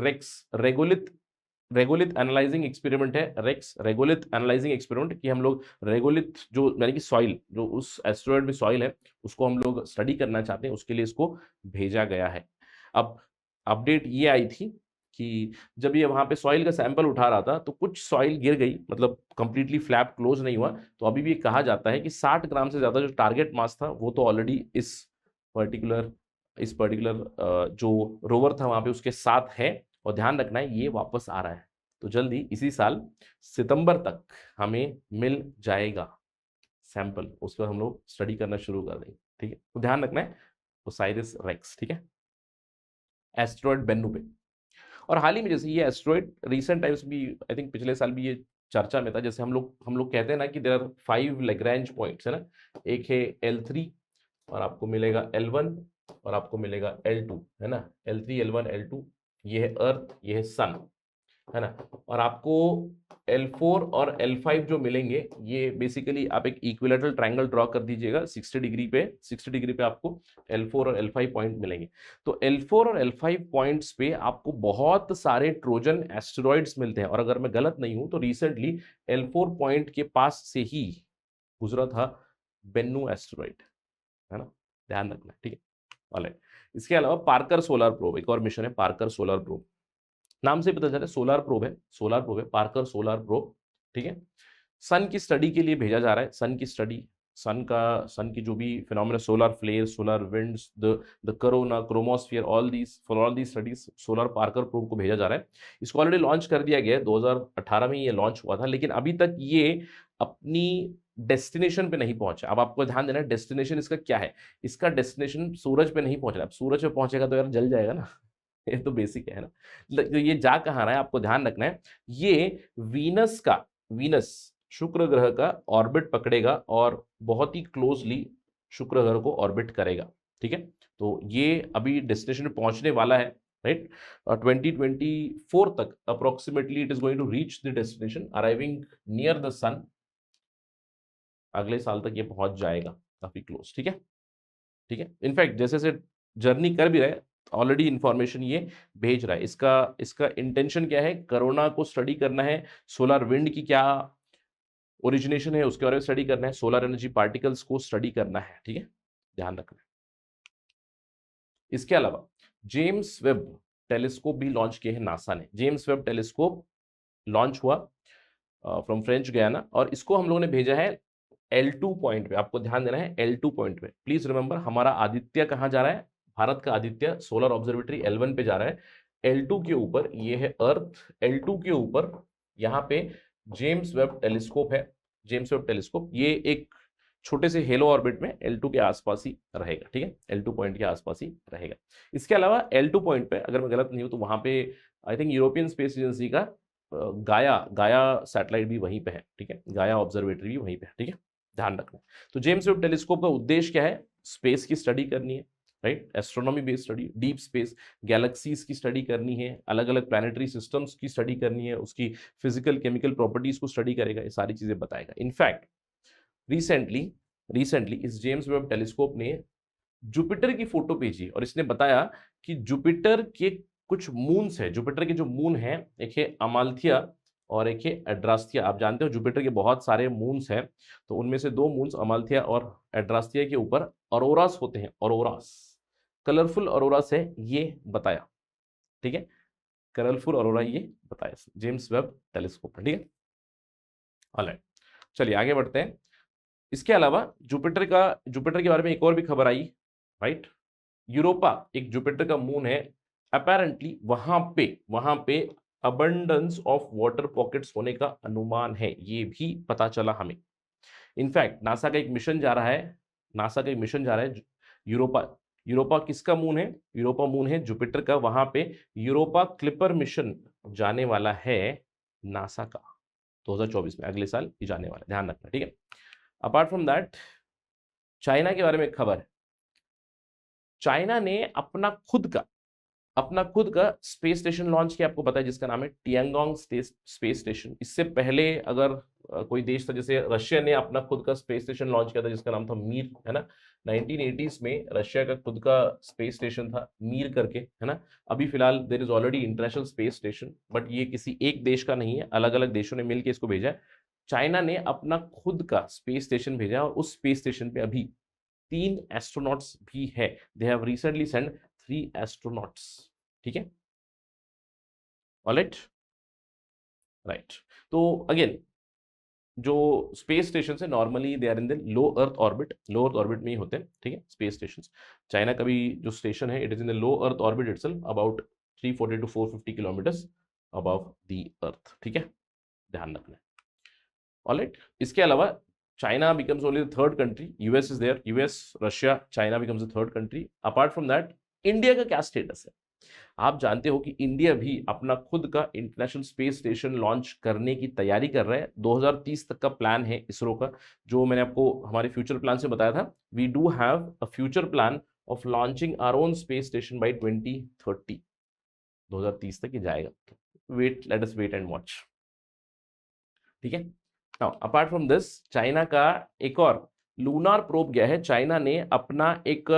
[SPEAKER 2] रेगोलिथ एनालाइजिंग एक्सपेरिमेंट है, रेक्स रेगोलिथ एनालाइजिंग एक्सपेरिमेंट, कि हम लोग रेगोलिथ जो यानी कि सॉइल, जो उस एस्टेरॉइड में सॉइल है उसको हम लोग स्टडी करना चाहते हैं, उसके लिए इसको भेजा गया है। अब अपडेट ये आई थी कि जब ये वहां पे सॉइल का सैंपल उठा रहा था तो कुछ सॉइल गिर गई, मतलब कंप्लीटली फ्लैप क्लोज नहीं हुआ। तो अभी भी कहा जाता है कि 60 ग्राम से ज्यादा जो टारगेट मास था वो तो ऑलरेडी इस पर्टिकुलर जो रोवर था वहां पे उसके साथ है। और ध्यान रखना है ये वापस आ रहा है, तो जल्दी इसी साल सितंबर तक हमें मिल जाएगा सैंपल, उसके बाद हम लोग स्टडी करना शुरू कर देंगे, ठीक है। तो ध्यान रखना है ओसाइरिस रेक्स, ठीक है, एस्टेरॉइड बेन्नू पे। और हाल ही में जैसे ये एस्टेरॉइड रिसेंट टाइम्स भी, आई थिंक पिछले साल भी ये चर्चा में था, जैसे हम लोग कहते हैं ना कि देयर आर 5 लैग्रैंज पॉइंट्स, है ना। एक है L3 और आपको मिलेगा L1 और आपको मिलेगा L2, है ना, L3 L1 L2, ये है अर्थ, ये है सन, है ना। और आपको L4 और L5 जो मिलेंगे ये बेसिकली आप एक इक्विलैटरल ट्रायंगल ड्रॉ कर दीजिएगा 60 डिग्री पे आपको L4 और L5 पॉइंट मिलेंगे। तो L4 और L5 पॉइंट्स पे आपको बहुत सारे ट्रोजन एस्टेरॉइड्स मिलते हैं। और अगर मैं गलत नहीं हूं तो रिसेंटली L4 पॉइंट के पास से ही गुजरा था बेन्नू एस्टेरॉइड, है ना, ध्यान रखना, ठीक है, ऑलराइट। इसके अलावा पार्कर सोलर प्रोब, एक और मिशन है पार्कर सोलर प्रोब, नाम से पता चला सोलर प्रोब है, पार्कर सोलर प्रोब, ठीक है। सन की स्टडी के लिए भेजा जा रहा है, सन की स्टडी, सन की जो भी phenomena, solar flare, solar winds, the corona, chromosphere, all these studies, solar Parker probe को भेजा जा रहा है। इसको ऑलरेडी लॉन्च कर दिया गया है, 2018 में ये लॉन्च हुआ था, लेकिन अभी तक ये अपनी डेस्टिनेशन पे नहीं पहुंचा। अब आपको ध्यान देना, डेस्टिनेशन इसका क्या है, इसका डेस्टिनेशन सूरज पे नहीं पहुंच रहा। अब सूरज पे पहुंचेगा तो यार जल जाएगा ना ये तो बेसिक है ना। तो ये जा कहाँ रहा है आपको ध्यान रखना है, ये वीनस शुक्र ग्रह का ऑर्बिट पकड़ेगा और बहुत ही क्लोजली शुक्र ग्रह को ऑर्बिट करेगा। ठीक है, तो ये अभी डेस्टिनेशन पे पहुंचने वाला है, राइट। 2024 तक approximately it is going to reach the destination arriving near the sun. अगले साल तक ये पहुंच जाएगा काफी क्लोज। ठीक है, ठीक है। इनफैक्ट जैसे जैसे जर्नी कर भी रहा है, ऑलरेडी इंफॉर्मेशन ये भेज रहा है। इसका इसका इंटेंशन क्या है, कोरोना को स्टडी करना है, सोलर विंड की क्या ओरिजिनेशन है उसके बारे में स्टडी करना है, सोलर एनर्जी पार्टिकल्स को स्टडी करना है। ठीक है, ध्यान रखना है। इसके अलावा जेम्स वेब टेलीस्कोप भी लॉन्च किए हैं नासा ने। जेम्स वेब टेलीस्कोप लॉन्च हुआ फ्रॉम फ्रेंच गयाना, और इसको हम लोगों ने भेजा है L2 पॉइंट पे। आपको ध्यान देना है L2 पॉइंट पे। प्लीज रिमेंबर, हमारा आदित्य कहाँ जा रहा है, भारत का आदित्य सोलर ऑब्जर्वेटरी L1 पे जा रहा है। L2 के ऊपर ये है अर्थ, L2 के ऊपर यहाँ पे जेम्स वेब टेलीस्कोप है। जेम्स वेब टेलीस्कोप ये एक छोटे से हेलो ऑर्बिट में L2 के आसपास ही रहेगा। ठीक है, L2 पॉइंट के आसपास ही रहेगा। इसके अलावा L2 पॉइंट पे, अगर मैं गलत नहीं हूं तो वहां पे I think European space agency का गाया सैटेलाइट भी वहीं पे है। ठीक है, गाया ऑब्जर्वेटरी भी वहीं पे है। ठीक है, ध्यान रखना। तो जेम्स वेब टेलीस्कोप का उद्देश्य क्या है, स्पेस की स्टडी करनी है, right. Astronomy based study, deep space, galaxies की स्टडी करनी है, अलग अलग प्लानिटरी सिस्टम्स की स्टडी करनी है, उसकी फिजिकल केमिकल प्रॉपर्टीज को स्टडी करेगा, ये सारी चीजें बताएगा। इनफैक्ट रिसेंटली इस जेम्स वेब टेलीस्कोप ने जुपिटर की फोटो भेजी और इसने बताया कि जुपिटर के कुछ मून्स है। जुपिटर के जो मून है, एक है अमाल्थिया और एक है एड्रास्थिया। आप जानते हो जुपिटर के बहुत सारे मून्स हैं, तो उनमें से दो मून्स अमाल्थिया और एड्रास्थिया के ऊपर ऑरोरास होते हैं। ऑरोरास, कलरफुल ऑरोरास है, ये बताया। ठीक है, कलरफुल ऑरोरा ये बताया जेम्स वेब टेलीस्कोप। ठीक है, ऑलराइट, चलिए आगे बढ़ते हैं। इसके अलावा जुपिटर के बारे में एक और भी खबर आई, राइट। यूरोपा एक जुपिटर का मून है, अपेरेंटली वहां पे अबंडेंस ऑफ वाटर पॉकेट्स होने का अनुमान है, ये भी पता चला हमें। इनफैक्ट नासा का एक मिशन जा रहा है यूरोपा किसका मून है, यूरोपा मून है जुपिटर का। वहां पे यूरोपा क्लिपर मिशन जाने वाला है नासा का, 2024 में, अगले साल ही जाने वाला है, ध्यान रखना। ठीक है, अपार्ट फ्रॉम दैट चाइना के बारे में एक खबर है। चाइना ने अपना खुद का स्पेस स्टेशन लॉन्च किया, आपको पता है, जिसका नाम है टियांगोंग स्पेस स्टेशन। इससे पहले अगर कोई देश था, जैसे रशिया ने अपना खुद का स्पेस स्टेशन लॉन्च किया था जिसका नाम था मीर, है ना। 1980s में रशिया का खुद का स्पेस स्टेशन था मीर करके, है ना। अभी फिलहाल there is already International Space Station, but ये किसी एक देश का नहीं है, अलग अलग देशों ने मिलकर इसको भेजा है। चाइना ने अपना खुद का स्पेस स्टेशन भेजा और उस स्पेस स्टेशन पे अभी 3 एस्ट्रोनॉट्स भी है। They have recently send 3 astronauts. ठीक है, ऑलराइट, राइट। तो अगेन जो स्पेस स्टेशन है normally they are in the low earth orbit में ही होते हैं। ठीक है, स्पेस स्टेशन चाइना का भी जो स्टेशन है, it is in the low earth orbit itself, about 340 to 450 kilometres above the earth. ठीक है, ध्यान रखना है, ऑलराइट। इसके अलावा China becomes only the third country, US is there, US, Russia, China becomes the third country. Apart from that, India का क्या status है? आप जानते हो कि इंडिया भी अपना खुद का इंटरनेशनल स्पेस स्टेशन लॉन्च करने की तैयारी कर रहा है। 2030 तक का प्लान है इसरो का, जो मैंने आपको हमारे फ्यूचर प्लान से बताया था। We do have a future plan of launching our own space station by 2030। 2030 तक ये जाएगा, let us wait and watch. ठीक है, now apart from this China का एक और लूनार प्रोब गया है। चाइना ने अपना एक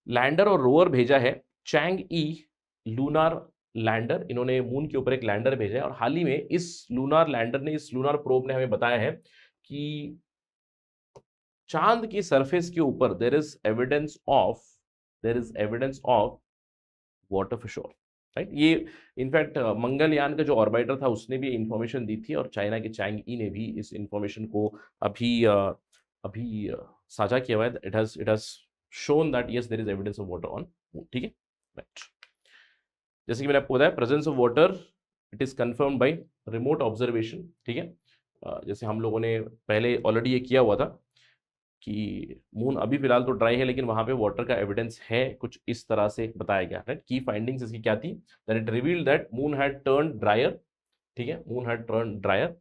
[SPEAKER 2] लैंडर और रोवर भेजा है, चैंग ई लूनार लैंडर। इन्होंने मून के ऊपर एक लैंडर भेजा है और हाल ही में इस लूनार प्रोब ने हमें बताया है कि चांद की सरफेस के ऊपर there is evidence of water for sure, right. ये इनफैक्ट मंगलयान का जो ऑर्बिटर था उसने भी इंफॉर्मेशन दी थी, और चाइना के चैंग ई ने भी इस इंफॉर्मेशन को अभी साझा किया हुआ है। It has shown that yes there is evidence of water on moon. ठीक है, राइट। जैसे कि मैंने आपको बताया, presence of water it is confirmed by remote observation. ठीक है, जैसे हम लोगों ने पहले ऑलरेडी ये किया हुआ था कि मून अभी फिलहाल तो ड्राई है लेकिन वहां पे वाटर का एविडेंस है, कुछ इस तरह से बताया गया है। की फाइंडिंग्स इसकी क्या थी? That it revealed that moon had turn drier, ठीक है, moon had turn drier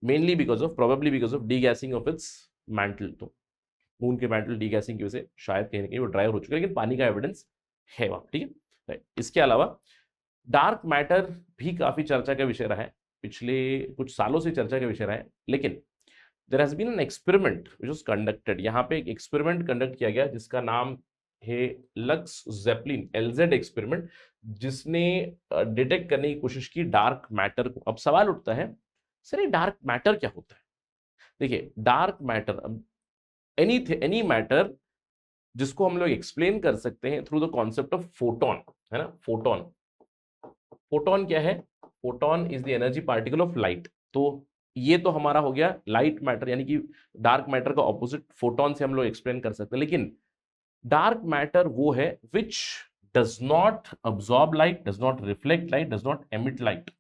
[SPEAKER 2] mainly because of, probably because of degassing of its mantle. तो मून के मैंटल डीगैसिंग की वजह से शायद कहीं ना कहीं वो ड्राई हो चुका है, लेकिन पानी का एविडेंस है वहाँ, ठीक है। राइट। इसके अलावा डार्क मैटर भी काफी चर्चा का विषय रहा है, पिछले कुछ सालों से चर्चा का विषय रहा है, लेकिन there has been an experiment which was conducted. यहाँ पे एक एक्सपेरिमेंट कंडक्ट किया गया जिसका नाम है लक्स ज़ेपेलिन LZ एक्सपेरिमेंट, जिसने डिटेक्ट करने की कोशिश की डार्क मैटर को। अब सवाल उठता है, सर ये डार्क मैटर क्या होता है? देखिए, डार्क मैटर एनी मैटर जिसको हम लोग एक्सप्लेन कर सकते हैं through the concept of photon, है ना। फोटोन, फोटोन क्या है? Photon is the energy particle of light. तो ये तो हमारा हो गया लाइट मैटर, यानी कि डार्क मैटर का ऑपोजिट फोटोन से हम लोग एक्सप्लेन कर सकते हैं। लेकिन डार्क मैटर वो है which does not absorb light, does not reflect light, does not emit light.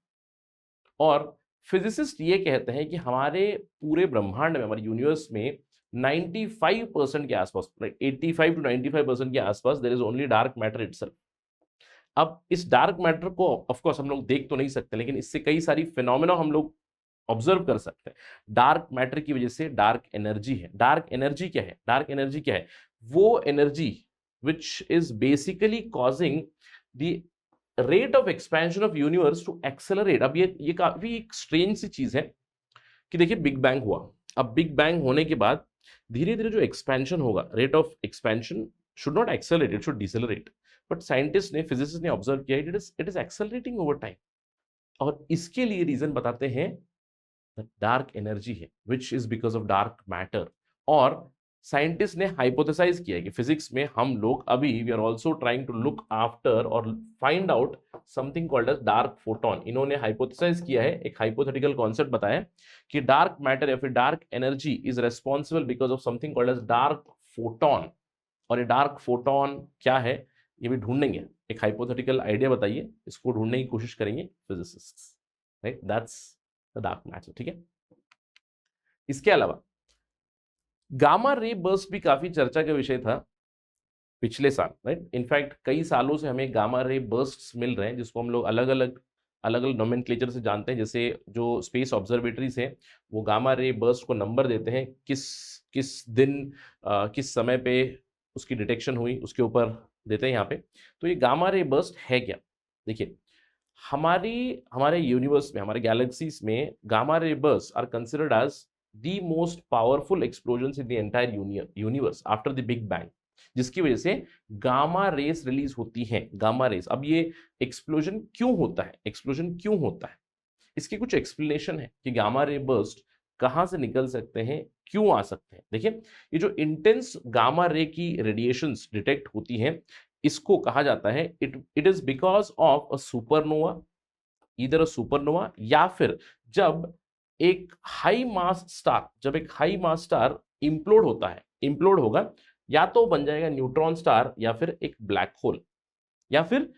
[SPEAKER 2] और फिजिसिस्ट ये कहते हैं कि हमारे पूरे ब्रह्मांड में, हमारे यूनिवर्स में 95% के आसपास, 85 to 95% के आसपास there is only dark matter itself. अब इस डार्क मैटर को ऑफ कोर्स हम लोग देख तो नहीं सकते, लेकिन इससे कई सारी फिनोमेना हम लोग ऑब्जर्व कर सकते हैं। डार्क मैटर की वजह से डार्क एनर्जी है। डार्क एनर्जी क्या है? डार्क एनर्जी क्या है? वो energy which is basically causing the rate of expansion of universe to accelerate. अब ये काफी एक स्ट्रेंज सी चीज है कि देखिए, बिग बैंग हुआ। अब बिग बैंग होने के बाद धीरे धीरे जो एक्सपेंशन होगा, rate of expansion should not accelerate, it should decelerate. But scientist ने, फिजिसिस्ट ने ऑब्जर्व किया it is accelerating over time. और इसके लिए रीजन बताते हैं डार्क एनर्जी है which is because of dark matter. और साइंटिस्ट ने हाइपोथेसाइज किया है कि फिजिक्स में हम लोग अभी we are also trying to look after और find out something called as dark photon. इन्होंने हाइपोथेसाइज किया है, एक हाइपोथेटिकल कॉन्सेप्ट बताया कि डार्क मैटर या फिर dark energy is responsible because of something called as dark photon. और ये डार्क फोटोन क्या है ये भी ढूंढेंगे। एक हाइपोथेटिकल आइडिया बताइए, इसको ढूंढने की कोशिश करेंगे physicists, right. That's the dark matter, ठीक है। इसके अलावा गामा रे बर्स्ट भी काफी चर्चा का विषय था पिछले साल, राइट। इनफैक्ट कई सालों से हमें गामा रे बर्स्ट्स मिल रहे हैं जिसको हम लोग अलग अलग नोमेनक्लेचर से जानते हैं। जैसे जो स्पेस ऑब्जर्वेटरीज हैं वो गामा रे बर्स्ट को नंबर देते हैं, किस दिन किस समय पे उसकी डिटेक्शन हुई उसके ऊपर देते हैं यहाँ पे। तो ये गामा रे बर्स्ट है क्या? देखिए, हमारे यूनिवर्स में, हमारे गैलेक्सीज में gamma ray burst are considered as the most powerful explosion in the entire universe after the big bang, जिसकी वजह से गामा रेस रिलीज होती हैं। गामा रेस, अब ये एक्सप्लोजन क्यों होता है? एक्सप्लोजन क्यों होता है? इसकी कुछ एक्सप्लेनेशन है कि गामा रे बर्स्ट कहां से निकल सकते हैं, क्यों आ सकते हैं। देखिए, ये जो इंटेंस गामा रे की रेडिएशंस डिटेक्ट होती हैं, इसको कहा जाता है it is because of a supernova, इधर अ सुपरनोवा, या फिर जब एक हाई मास स्टार इंप्लोड होता है, इंप्लोड होगा, या तो बन जाएगा न्यूट्रॉन स्टार या फिर एक ब्लैक होल, या फिर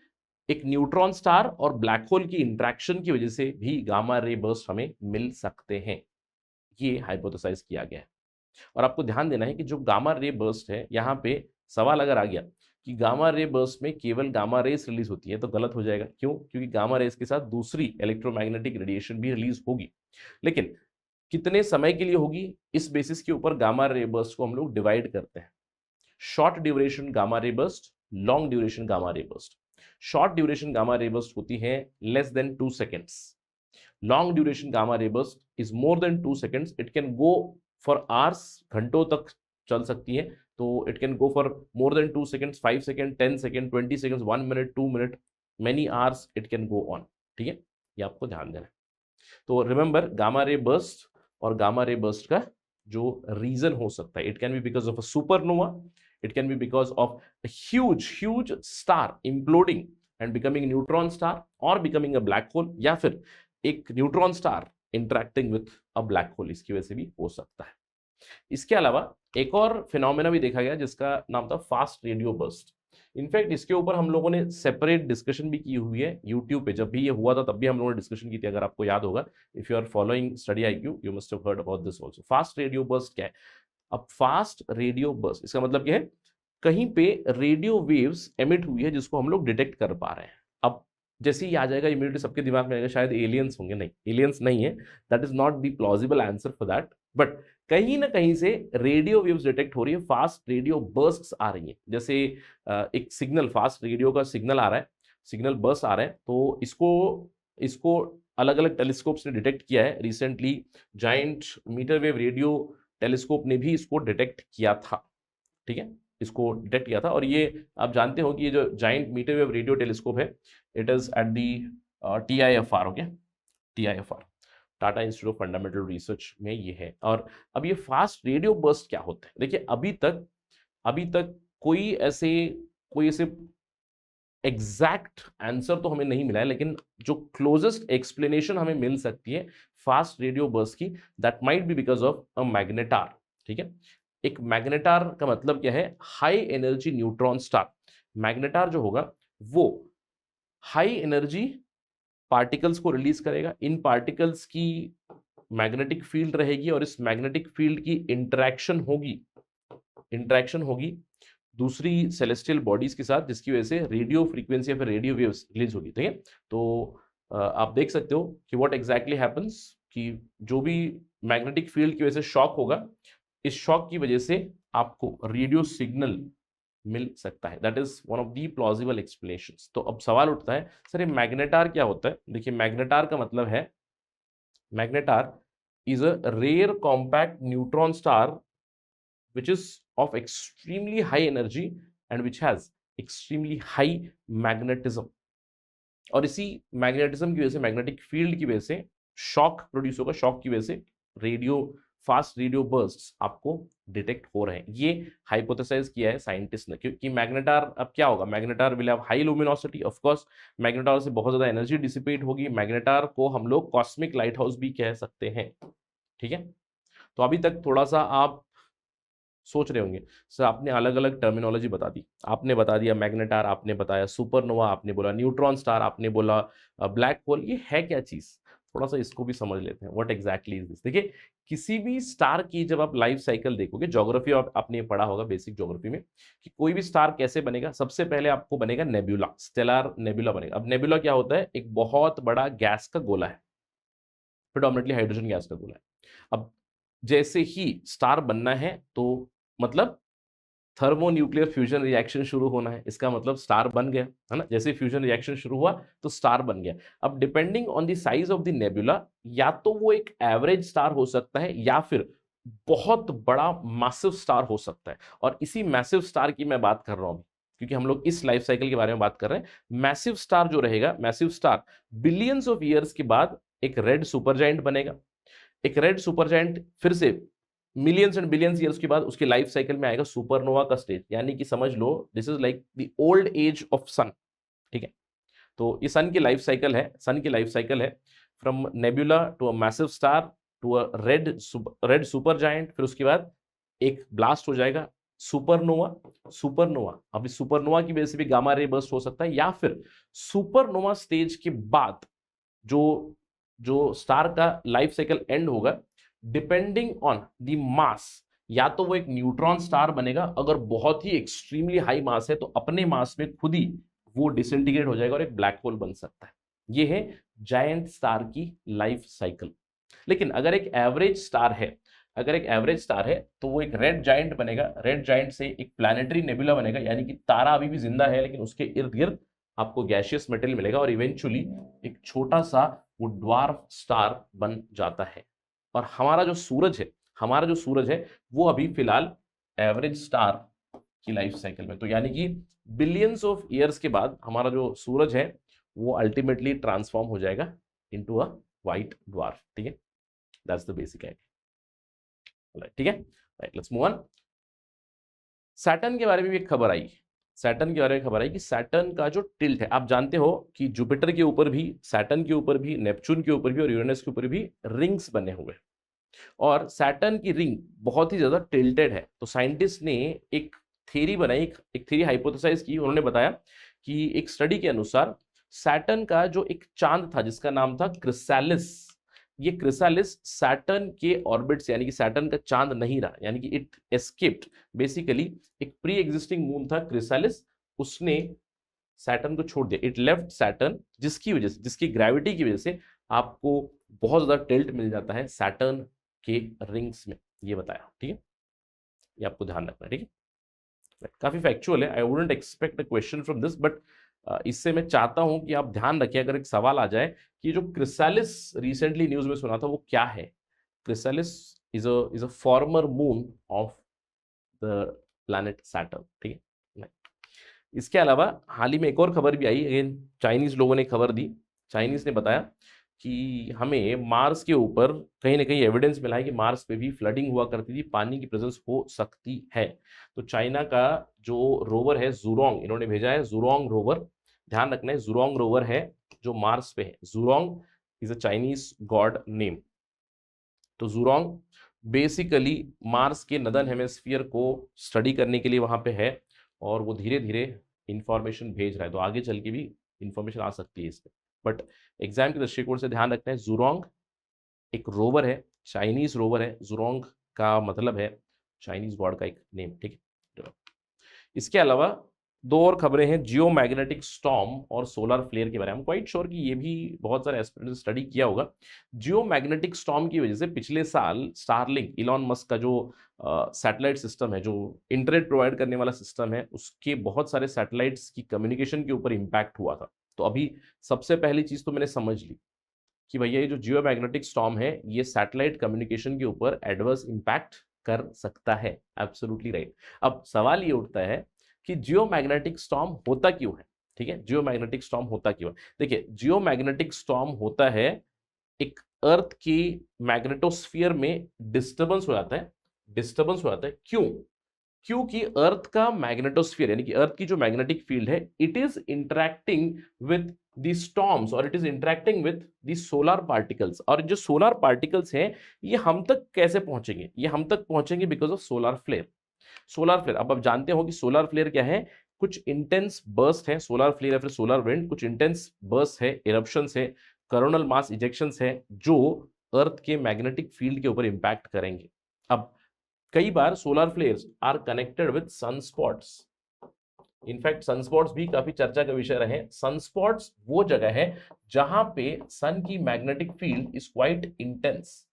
[SPEAKER 2] एक न्यूट्रॉन स्टार और ब्लैक होल की इंटरेक्शन की वजह से भी गामा रे बर्स्ट हमें मिल सकते हैं। ये हाइपोथेसाइज किया गया है। और आपको ध्यान देना है कि जो गामा रे बर्स्ट है, यहाँ पे सवाल अगर आ गया कि गामा रे बर्स्ट में केवल गामा रेस रिलीज होती है तो गलत हो जाएगा। क्यों? क्योंकि गामा रेस के साथ दूसरी इलेक्ट्रोमैग्नेटिक रेडिएशन भी रिलीज होगी, लेकिन कितने समय के लिए होगी, इस बेसिस के ऊपर गामा रे बर्स्ट को हम लोग डिवाइड करते हैं। Short duration gamma ray burst, long duration gamma ray burst. Short duration gamma ray burst होती है less than 2 seconds. Long duration gamma ray burst is more than 2 seconds. It can go for hours, घंटों तक चल सकती है। तो it can go for more than 2 seconds, 5 second, 10 second, 20 seconds, 1 minute, 2 minute, many hours it can go on, ठीक है। ये आपको ध्यान देना है। तो रिमेंबर, गामा रे बर्स्ट और गामा रे बर्स्ट का जो रीजन हो सकता है, it can be because of a supernova, it can be because of a huge star imploding and becoming a neutron star or becoming a black hole, या फिर एक neutron star interacting with a black hole, इसकी वजह से भी हो सकता है। इसके अलावा एक और फिनोमेना भी देखा गया जिसका नाम था फास्ट रेडियो बर्स्ट। इनफैक्ट इसके ऊपर हम लोगों ने सेपरेट डिस्कशन भी की हुई है यूट्यूब पे, जब भी ये हुआ था तब भी हम लोगों ने डिस्कशन की थी, अगर आपको याद होगा। If you are following Study IQ you must have heard about this also. Fast radio burst क्या है? अब फास्ट रेडियो बर्स्ट इसका मतलब क्या है? कहीं पे रेडियो वेव्स एमिट हुई है जिसको हम लोग डिटेक्ट कर पा रहे हैं। अब जैसे ही आ जाएगा इमीडिएटली सबके दिमाग में आएगा शायद एलियंस होंगे। नहीं, एलियंस नहीं है, that is not the plausible answer for that, but कहीं ना कहीं से रेडियो वेव्स डिटेक्ट हो रही है, फास्ट रेडियो बर्स्ट्स आ रही हैं। जैसे एक सिग्नल, फास्ट रेडियो का सिग्नल आ रहा है, सिग्नल बर्स्ट आ रहे हैं, तो इसको इसको अलग अलग टेलीस्कोप्स ने डिटेक्ट किया है recently. Giant metre wave radio telescope ने भी इसको डिटेक्ट किया था, ठीक है, इसको डिटेक्ट किया था। और ये आप जानते हो कि ये जो giant metre wave radio telescope है, it is at the TIFR, okay, TIFR, Tata Institute of Fundamental Research में ये है। और अब ये फास्ट रेडियो बर्स्ट क्या होता है? देखिए, अभी तक कोई ऐसे एग्जैक्ट आंसर तो हमें नहीं मिला है, लेकिन जो क्लोजेस्ट एक्सप्लेनेशन हमें मिल सकती है फास्ट रेडियो बर्स्ट की, that might be because of a magnetar, ठीक है। एक मैग्नेटार का मतलब क्या है? High energy neutron star. Magnetar जो होगा वो हाई एनर्जी पार्टिकल्स को रिलीज करेगा। इन पार्टिकल्स की मैग्नेटिक फील्ड रहेगी और इस मैग्नेटिक फील्ड की इंटरेक्शन होगी दूसरी सेलेस्टियल बॉडीज के साथ, जिसकी वजह से रेडियो फ्रीक्वेंसी या फिर रेडियो वेव्स रिलीज होगी, ठीक है। तो आप देख सकते हो कि व्हाट एग्जैक्टली हैपेंस, कि जो भी मैग्नेटिक फील्ड की वजह से शॉक होगा, इस शॉक की वजह से आपको रेडियो सिग्नल मिल सकता है। That is one of the plausible explanations. तो अब सवाल उठता है, सर ये मैग्नेटार क्या होता है? देखिए, मैग्नेटार का मतलब है, magnetar is a rare compact neutron star which is of extremely high energy and which has extremely high magnetism। और इसी मैग्नेटिज्म की वजह से, मैग्नेटिक फील्ड की वजह से शॉक प्रोड्यूस होगा, शॉक की वजह से रेडियो फास्ट रेडियो बर्स्ट्स आपको डिटेक्ट हो रहे हैं। ये हाइपोथेसाइज किया है साइंटिस्ट ने, क्योंकि मैग्नेटार अब क्या होगा? Magnetar will have high luminosity, of course magnetar से बहुत ज्यादा एनर्जी डिसिपेट होगी। मैग्नेटार को हम लोग कॉस्मिक लाइट हाउस भी कह सकते हैं, ठीक है। तो अभी तक थोड़ा सा आप सोच रहे होंगे, सर आपने अलग अलग टर्मिनोलॉजी बता दी, आपने बता दिया मैग्नेटार, आपने बताया सुपरनोवा, आपने बोला न्यूट्रॉन स्टार, आपने बोला ब्लैक होल, ये है क्या चीज? थोड़ा सा इसको भी समझ लेते हैं, व्हाट एग्जैक्टली इज दिस। देखिए, किसी भी स्टार की जब आप लाइफ साइकिल देखोगे, ज्योग्राफी आपने पढ़ा होगा बेसिक ज्योग्राफी में, कि कोई भी स्टार कैसे बनेगा। सबसे पहले आपको बनेगा नेबुला, स्टेलर नेबुला बनेगा। अब नेबुला क्या होता है? एक बहुत बड़ा गैस का गोला है, प्रेडोमिनेटली हाइड्रोजन गैस का गोला है। अब जैसे ही स्टार बनना है तो मतलब थर्मोन्यूक्लियर फ्यूजन रिएक्शन शुरू होना है, इसका मतलब स्टार बन गया, है ना। जैसे फ्यूजन रिएक्शन शुरू हुआ तो स्टार बन गया। अब depending on the size of the nebula, या तो वो एक एवरेज स्टार हो सकता है या फिर बहुत बड़ा मैसिव स्टार हो सकता है। और इसी मैसिव स्टार की मैं बात कर रहा हूं, क्योंकि हम लोग इस लाइफ साइकिल के बारे में बात कर रहे हैं। मैसिव स्टार जो रहेगा, massive star billions of years के बाद एक रेड सुपर जायंट बनेगा। एक रेड सुपर जायंट फिर से मिलियंस एंड बिलियंस ईयर्स के बाद उसके लाइफ साइकिल में आएगा सुपरनोवा का स्टेज, यानी कि समझ लो this is like the old age of sun, ठीक है। तो ये सन की लाइफ साइकिल है, सन की लाइफ साइकिल है from nebula to a massive star to a red super giant. फिर उसके बाद एक ब्लास्ट हो जाएगा सुपरनोवा। सुपरनोवा, अब इस सुपरनोवा की वजह से भी गामा रे बर्स्ट हो सकता है, या फिर सुपरनोवा स्टेज के बाद जो स्टार का लाइफ साइकिल एंड होगा, डिपेंडिंग ऑन द मास, या तो वो एक न्यूट्रॉन स्टार बनेगा, अगर बहुत ही एक्सट्रीमली हाई मास है तो अपने मास में खुद ही वो डिसइंटीग्रेट हो जाएगा और एक ब्लैक होल बन सकता है। ये है जायंट स्टार की लाइफ साइकिल। लेकिन अगर एक एवरेज स्टार है, तो वो एक रेड जायंट बनेगा। रेड जायंट से एक प्लैनेटरी नेबुला बनेगा, यानी कि तारा अभी भी जिंदा है लेकिन उसके इर्द गिर्द आपको गैसियस मेटेरियल मिलेगा, और इवेंचुअली एक छोटा सा वो ड्वार्फ स्टार बन जाता है। और हमारा जो सूरज है वो अभी फिलहाल एवरेज स्टार की लाइफ साइकिल में, तो यानी कि बिलियंस ऑफ ईयर्स के बाद हमारा जो सूरज है वो अल्टीमेटली ट्रांसफॉर्म हो जाएगा इनटू अ व्हाइट ड्वार्फ, ठीक है। दैट्स द बेसिक आइडिया, ठीक है। Right, let's move on. Saturn के बारे में भी एक खबर आई, कि सैटर्न का जो टिल्ट है, आप जानते हो कि जुपिटर के ऊपर भी, सैटर्न के ऊपर भी, नेपच्यून के ऊपर भी और यूरेनस के ऊपर भी रिंग्स बने हुए, और सैटर्न की रिंग बहुत ही ज्यादा टिल्टेड है। तो साइंटिस्ट ने एक थ्योरी बनाई, एक थ्योरी हाइपोथेसाइज की। उन्होंने बताया कि एक स्टडी के अनुसार सैटर्न का जो एक चांद था जिसका नाम था क्रिसालिस, ये क्रिसालिस सैटर्न के ऑर्बिट से, यानी कि सैटर्न का चांद नहीं रहा, यानी कि इट एस्केप्ड। बेसिकली एक प्री एग्जिस्टिंग मून था क्रिसालिस, उसने सैटर्न को छोड़ दिया, इट लेफ्ट सैटर्न, जिसकी वजह से, जिसकी ग्रेविटी की वजह से आपको बहुत ज्यादा टिल्ट मिल जाता है सैटर्न के रिंग्स में, ये बताया। ठीक है, ये आपको ध्यान रखना है। ठीक है, काफी फैक्चुअल है, I wouldn't expect a question from this, but इससे मैं चाहता हूं कि आप ध्यान रखिए अगर एक सवाल आ जाए कि जो क्रिसालिस रिसेंटली न्यूज में सुना था वो क्या है। Chrysalis is a former moon of the planet Saturn. ठीक है, इसके अलावा हाल ही में एक और खबर भी आई, अगेन चाइनीज लोगों ने खबर दी। चाइनीज ने बताया कि हमें मार्स के ऊपर कहीं ना कहीं एविडेंस मिला है कि मार्स पे भी फ्लडिंग हुआ करती थी, पानी की प्रेजेंस हो सकती है। तो चाइना का जो रोवर है ज़ुरोंग, इन्होंने भेजा है ज़ुरोंग रोवर, ध्यान रखना है ज़ुरोंग रोवर है जो मार्स पे है। ज़ुरोंग is a Chinese God name. तो ज़ुरोंग बेसिकली मार्स के नदर्न हेमिस्फीयर को स्टडी करने के लिए वहां पे है, और वो धीरे धीरे इंफॉर्मेशन भेज रहा है, तो आगे चल के भी इंफॉर्मेशन आ सकती है इसमें। बट एग्जाम के दृष्टिकोण से ध्यान रखना है ज़ुरोंग एक रोवर है, चाइनीज रोवर है। ज़ुरोंग का मतलब है चाइनीज गॉड का एक नेम। ठीक है, इसके अलावा दो और खबरें हैं, जियो मैग्नेटिक स्टॉर्म और सोलर फ्लेयर के बारे में। क्वाइट श्योर कि ये भी बहुत सारे एस्पिरेंट्स ने स्टडी किया होगा। जियो मैग्नेटिक स्टॉर्म की वजह से पिछले साल स्टारलिंक, इलॉन मस्क का जो सैटेलाइट सिस्टम है, जो इंटरनेट प्रोवाइड करने वाला सिस्टम है, उसके बहुत सारे सैटेलाइट्स की कम्युनिकेशन के ऊपर इम्पैक्ट हुआ था। तो अभी सबसे पहली चीज तो मैंने समझ ली कि भैया ये जो जियो मैग्नेटिक स्टॉर्म है ये सैटेलाइट कम्युनिकेशन के ऊपर एडवर्स इम्पैक्ट कर सकता है। Absolutely right. अब सवाल ये उठता है कि जियो मैग्नेटिक स्टॉर्म होता क्यों है। ठीक है, जियो मैग्नेटिक स्टॉर्म होता क्यों है। देखिए, जियो मैग्नेटिक स्टॉर्म होता है एक अर्थ की मैग्नेटोस्फीयर में डिस्टर्बेंस हो जाता है, डिस्टर्बेंस हो जाता है। क्यों? क्योंकि अर्थ का मैग्नेटोस्फीयर यानी कि अर्थ की जो मैग्नेटिक फील्ड है, it is interacting with the storms और it is interacting with the solar particles. और जो सोलर पार्टिकल्स हैं ये हम तक कैसे पहुंचेंगे? ये हम तक पहुंचेंगे because of solar flare. Solar flare, अब आप जानते हो कि सोलर फ्लेयर क्या है, कुछ इंटेंस बर्स्ट है, सोलर फ्लेयर या फिर सोलर विंड, कुछ इंटेंस बर्स्ट है, इरप्शंस है, कोरोनल मास इजेक्शंस है, जो अर्थ के मैग्नेटिक फील्ड के ऊपर इंपैक्ट करेंगे। अब कई बार solar flares are connected with sunspots. In fact sunspots भी काफी चर्चा का विषय रहे। सनस्पॉट्स वो जगह है जहां पे सन की magnetic field is quite intense,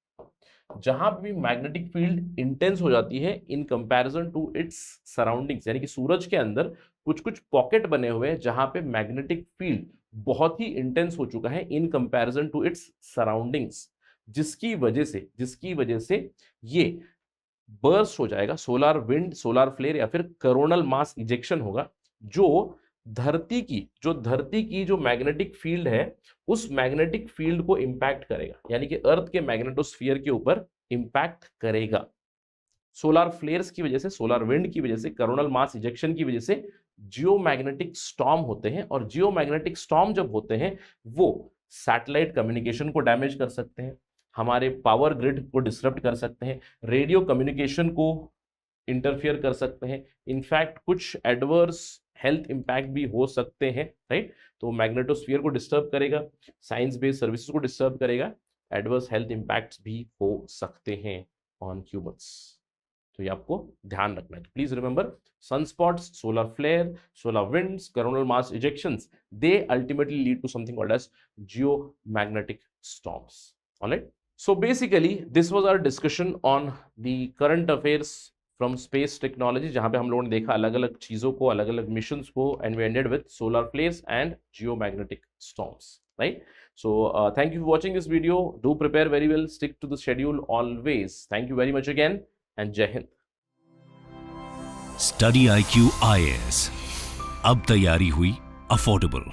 [SPEAKER 2] जहां भी मैग्नेटिक फील्ड इंटेंस हो जाती है in comparison to its surroundings, यानी कि सूरज के अंदर कुछ कुछ पॉकेट बने हुए हैं जहां पे मैग्नेटिक फील्ड बहुत ही इंटेंस हो चुका है in comparison to its surroundings, जिसकी वजह से ये बर्स्ट हो जाएगा, सोलर विंड, सोलर फ्लेयर या फिर कोरोनल मास इजेक्शन होगा, जो धरती की जो मैग्नेटिक फील्ड है उस मैग्नेटिक फील्ड को इंपैक्ट करेगा, यानी कि अर्थ के मैग्नेटोस्फीयर के ऊपर इंपैक्ट करेगा। सोलर फ्लेयर्स की वजह से, सोलर विंड की वजह से, कोरोनल मास इजेक्शन की वजह से जियोमैग्नेटिक स्टॉर्म होते हैं। और जियोमैग्नेटिक स्टॉर्म जब होते हैं वो सैटेलाइट कम्युनिकेशन को डैमेज कर सकते हैं, हमारे पावर ग्रिड को डिस्टर्ब कर सकते हैं, रेडियो कम्युनिकेशन को इंटरफियर कर सकते हैं, इनफैक्ट कुछ एडवर्स हेल्थ इंपैक्ट भी हो सकते हैं। राइट, तो मैग्नेटोस्फीयर को डिस्टर्ब करेगा, साइंस बेस्ड सर्विसेज को डिस्टर्ब करेगा, एडवर्स हेल्थ इंपैक्ट्स भी हो सकते हैं ऑन ह्यूमंस। तो ये आपको ध्यान रखना है। Please remember, sunspots, solar flare, solar winds, coronal mass ejections, they ultimately lead to something called as geomagnetic storms. All right, so basically this was our discussion on the current affairs from space technology, जहां पे हम लोगों ने देखा अलग अलग चीजों को, अलग अलग मिशंस को, and we ended with solar flares and geomagnetic storms. Right, so thank you for watching this video. Do prepare very well, stick to the schedule always. Thank you very much again and Jai Hind.
[SPEAKER 1] Study IQ IAS, अब तैयारी हुई affordable.